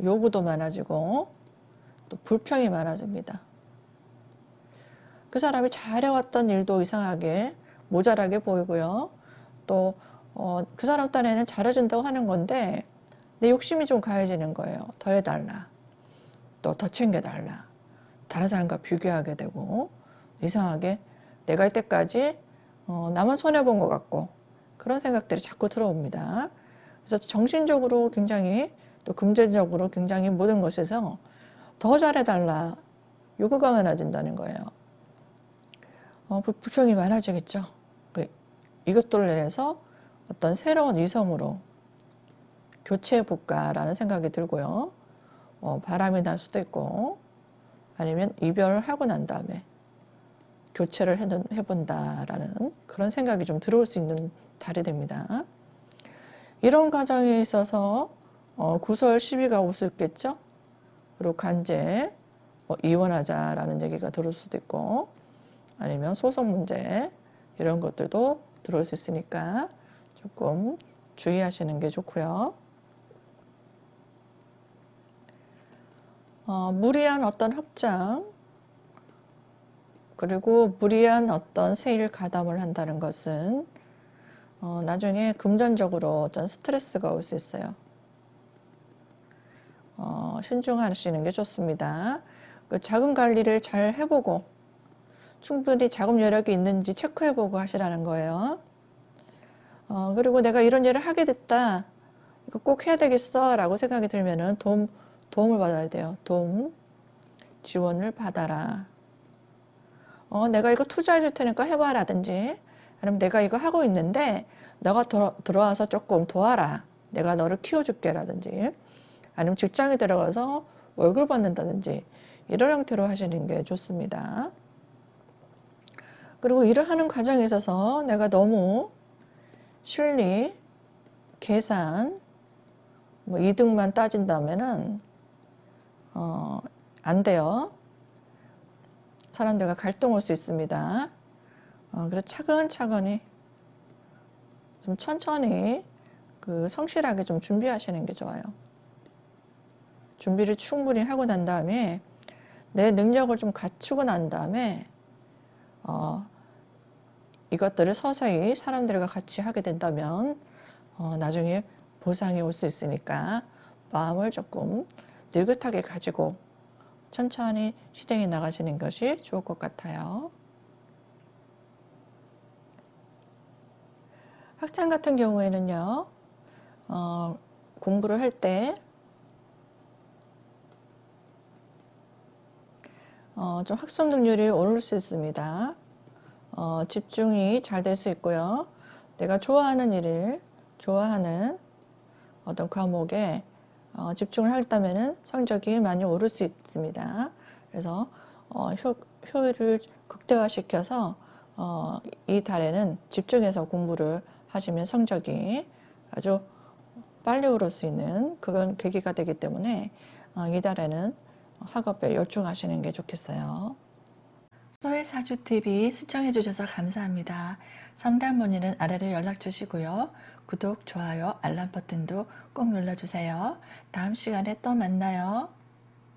요구도 많아지고 또 불평이 많아집니다. 그 사람이 잘해왔던 일도 이상하게 모자라게 보이고요. 또 그 사람 딴에는 잘해준다고 하는 건데 내 욕심이 좀 가해지는 거예요. 더 해달라. 또 더 챙겨달라. 다른 사람과 비교하게 되고 이상하게 내가 이때까지 나만 손해본 것 같고 그런 생각들이 자꾸 들어옵니다. 그래서 정신적으로 굉장히 또 금전적으로 굉장히 모든 것에서 더 잘해달라 요구가 많아진다는 거예요. 불평이 많아지겠죠. 이것들을 인해서 어떤 새로운 이성으로 교체해볼까라는 생각이 들고요. 바람이 날 수도 있고 아니면 이별을 하고 난 다음에 교체를 해본다라는 그런 생각이 좀 들어올 수 있는 달이 됩니다. 이런 과정에 있어서 구설 시비가 올 수 있겠죠. 그리고 간제 이혼하자라는 얘기가 들어올 수도 있고 아니면 소송 문제 이런 것들도 들어올 수 있으니까 조금 주의하시는 게 좋고요. 무리한 어떤 확장, 그리고 무리한 어떤 세일 가담을 한다는 것은 나중에 금전적으로 어떤 스트레스가 올 수 있어요. 신중하시는 게 좋습니다. 그 자금 관리를 잘 해보고 충분히 자금 여력이 있는지 체크해보고 하시라는 거예요. 그리고 내가 이런 일을 하게 됐다, 이거 꼭 해야 되겠어 라고 생각이 들면은 도움을 받아야 돼요. 도움, 지원을 받아라. 내가 이거 투자해 줄 테니까 해봐 라든지, 아니면 내가 이거 하고 있는데 너가 들어와서 조금 도와라, 내가 너를 키워줄게 라든지, 아니면 직장에 들어가서 월급 받는다든지, 이런 형태로 하시는 게 좋습니다. 그리고 일을 하는 과정에 있어서 내가 너무 실리, 계산, 뭐 이득만 따진다면은 안 돼요. 사람들과 갈등 올 수 있습니다. 그래서 차근차근히 좀 천천히 성실하게 좀 준비하시는 게 좋아요. 준비를 충분히 하고 난 다음에 내 능력을 좀 갖추고 난 다음에 이것들을 서서히 사람들과 같이 하게 된다면 나중에 보상이 올 수 있으니까 마음을 조금 느긋하게 가지고 천천히 실행해 나가시는 것이 좋을 것 같아요. 학생 같은 경우에는요, 공부를 할 때 좀 학습 능률이 오를 수 있습니다. 집중이 잘 될 수 있고요. 내가 좋아하는 일을, 좋아하는 어떤 과목에 집중을 한다면 성적이 많이 오를 수 있습니다. 그래서 효율을 극대화시켜서 이 달에는 집중해서 공부를 하시면 성적이 아주 빨리 오를 수 있는 그런 계기가 되기 때문에 이 달에는 학업에 열중하시는 게 좋겠어요. 소혜사주TV 시청해 주셔서 감사합니다. 상담 문의는 아래로 연락 주시고요. 구독, 좋아요, 알람 버튼도 꼭 눌러주세요. 다음 시간에 또 만나요.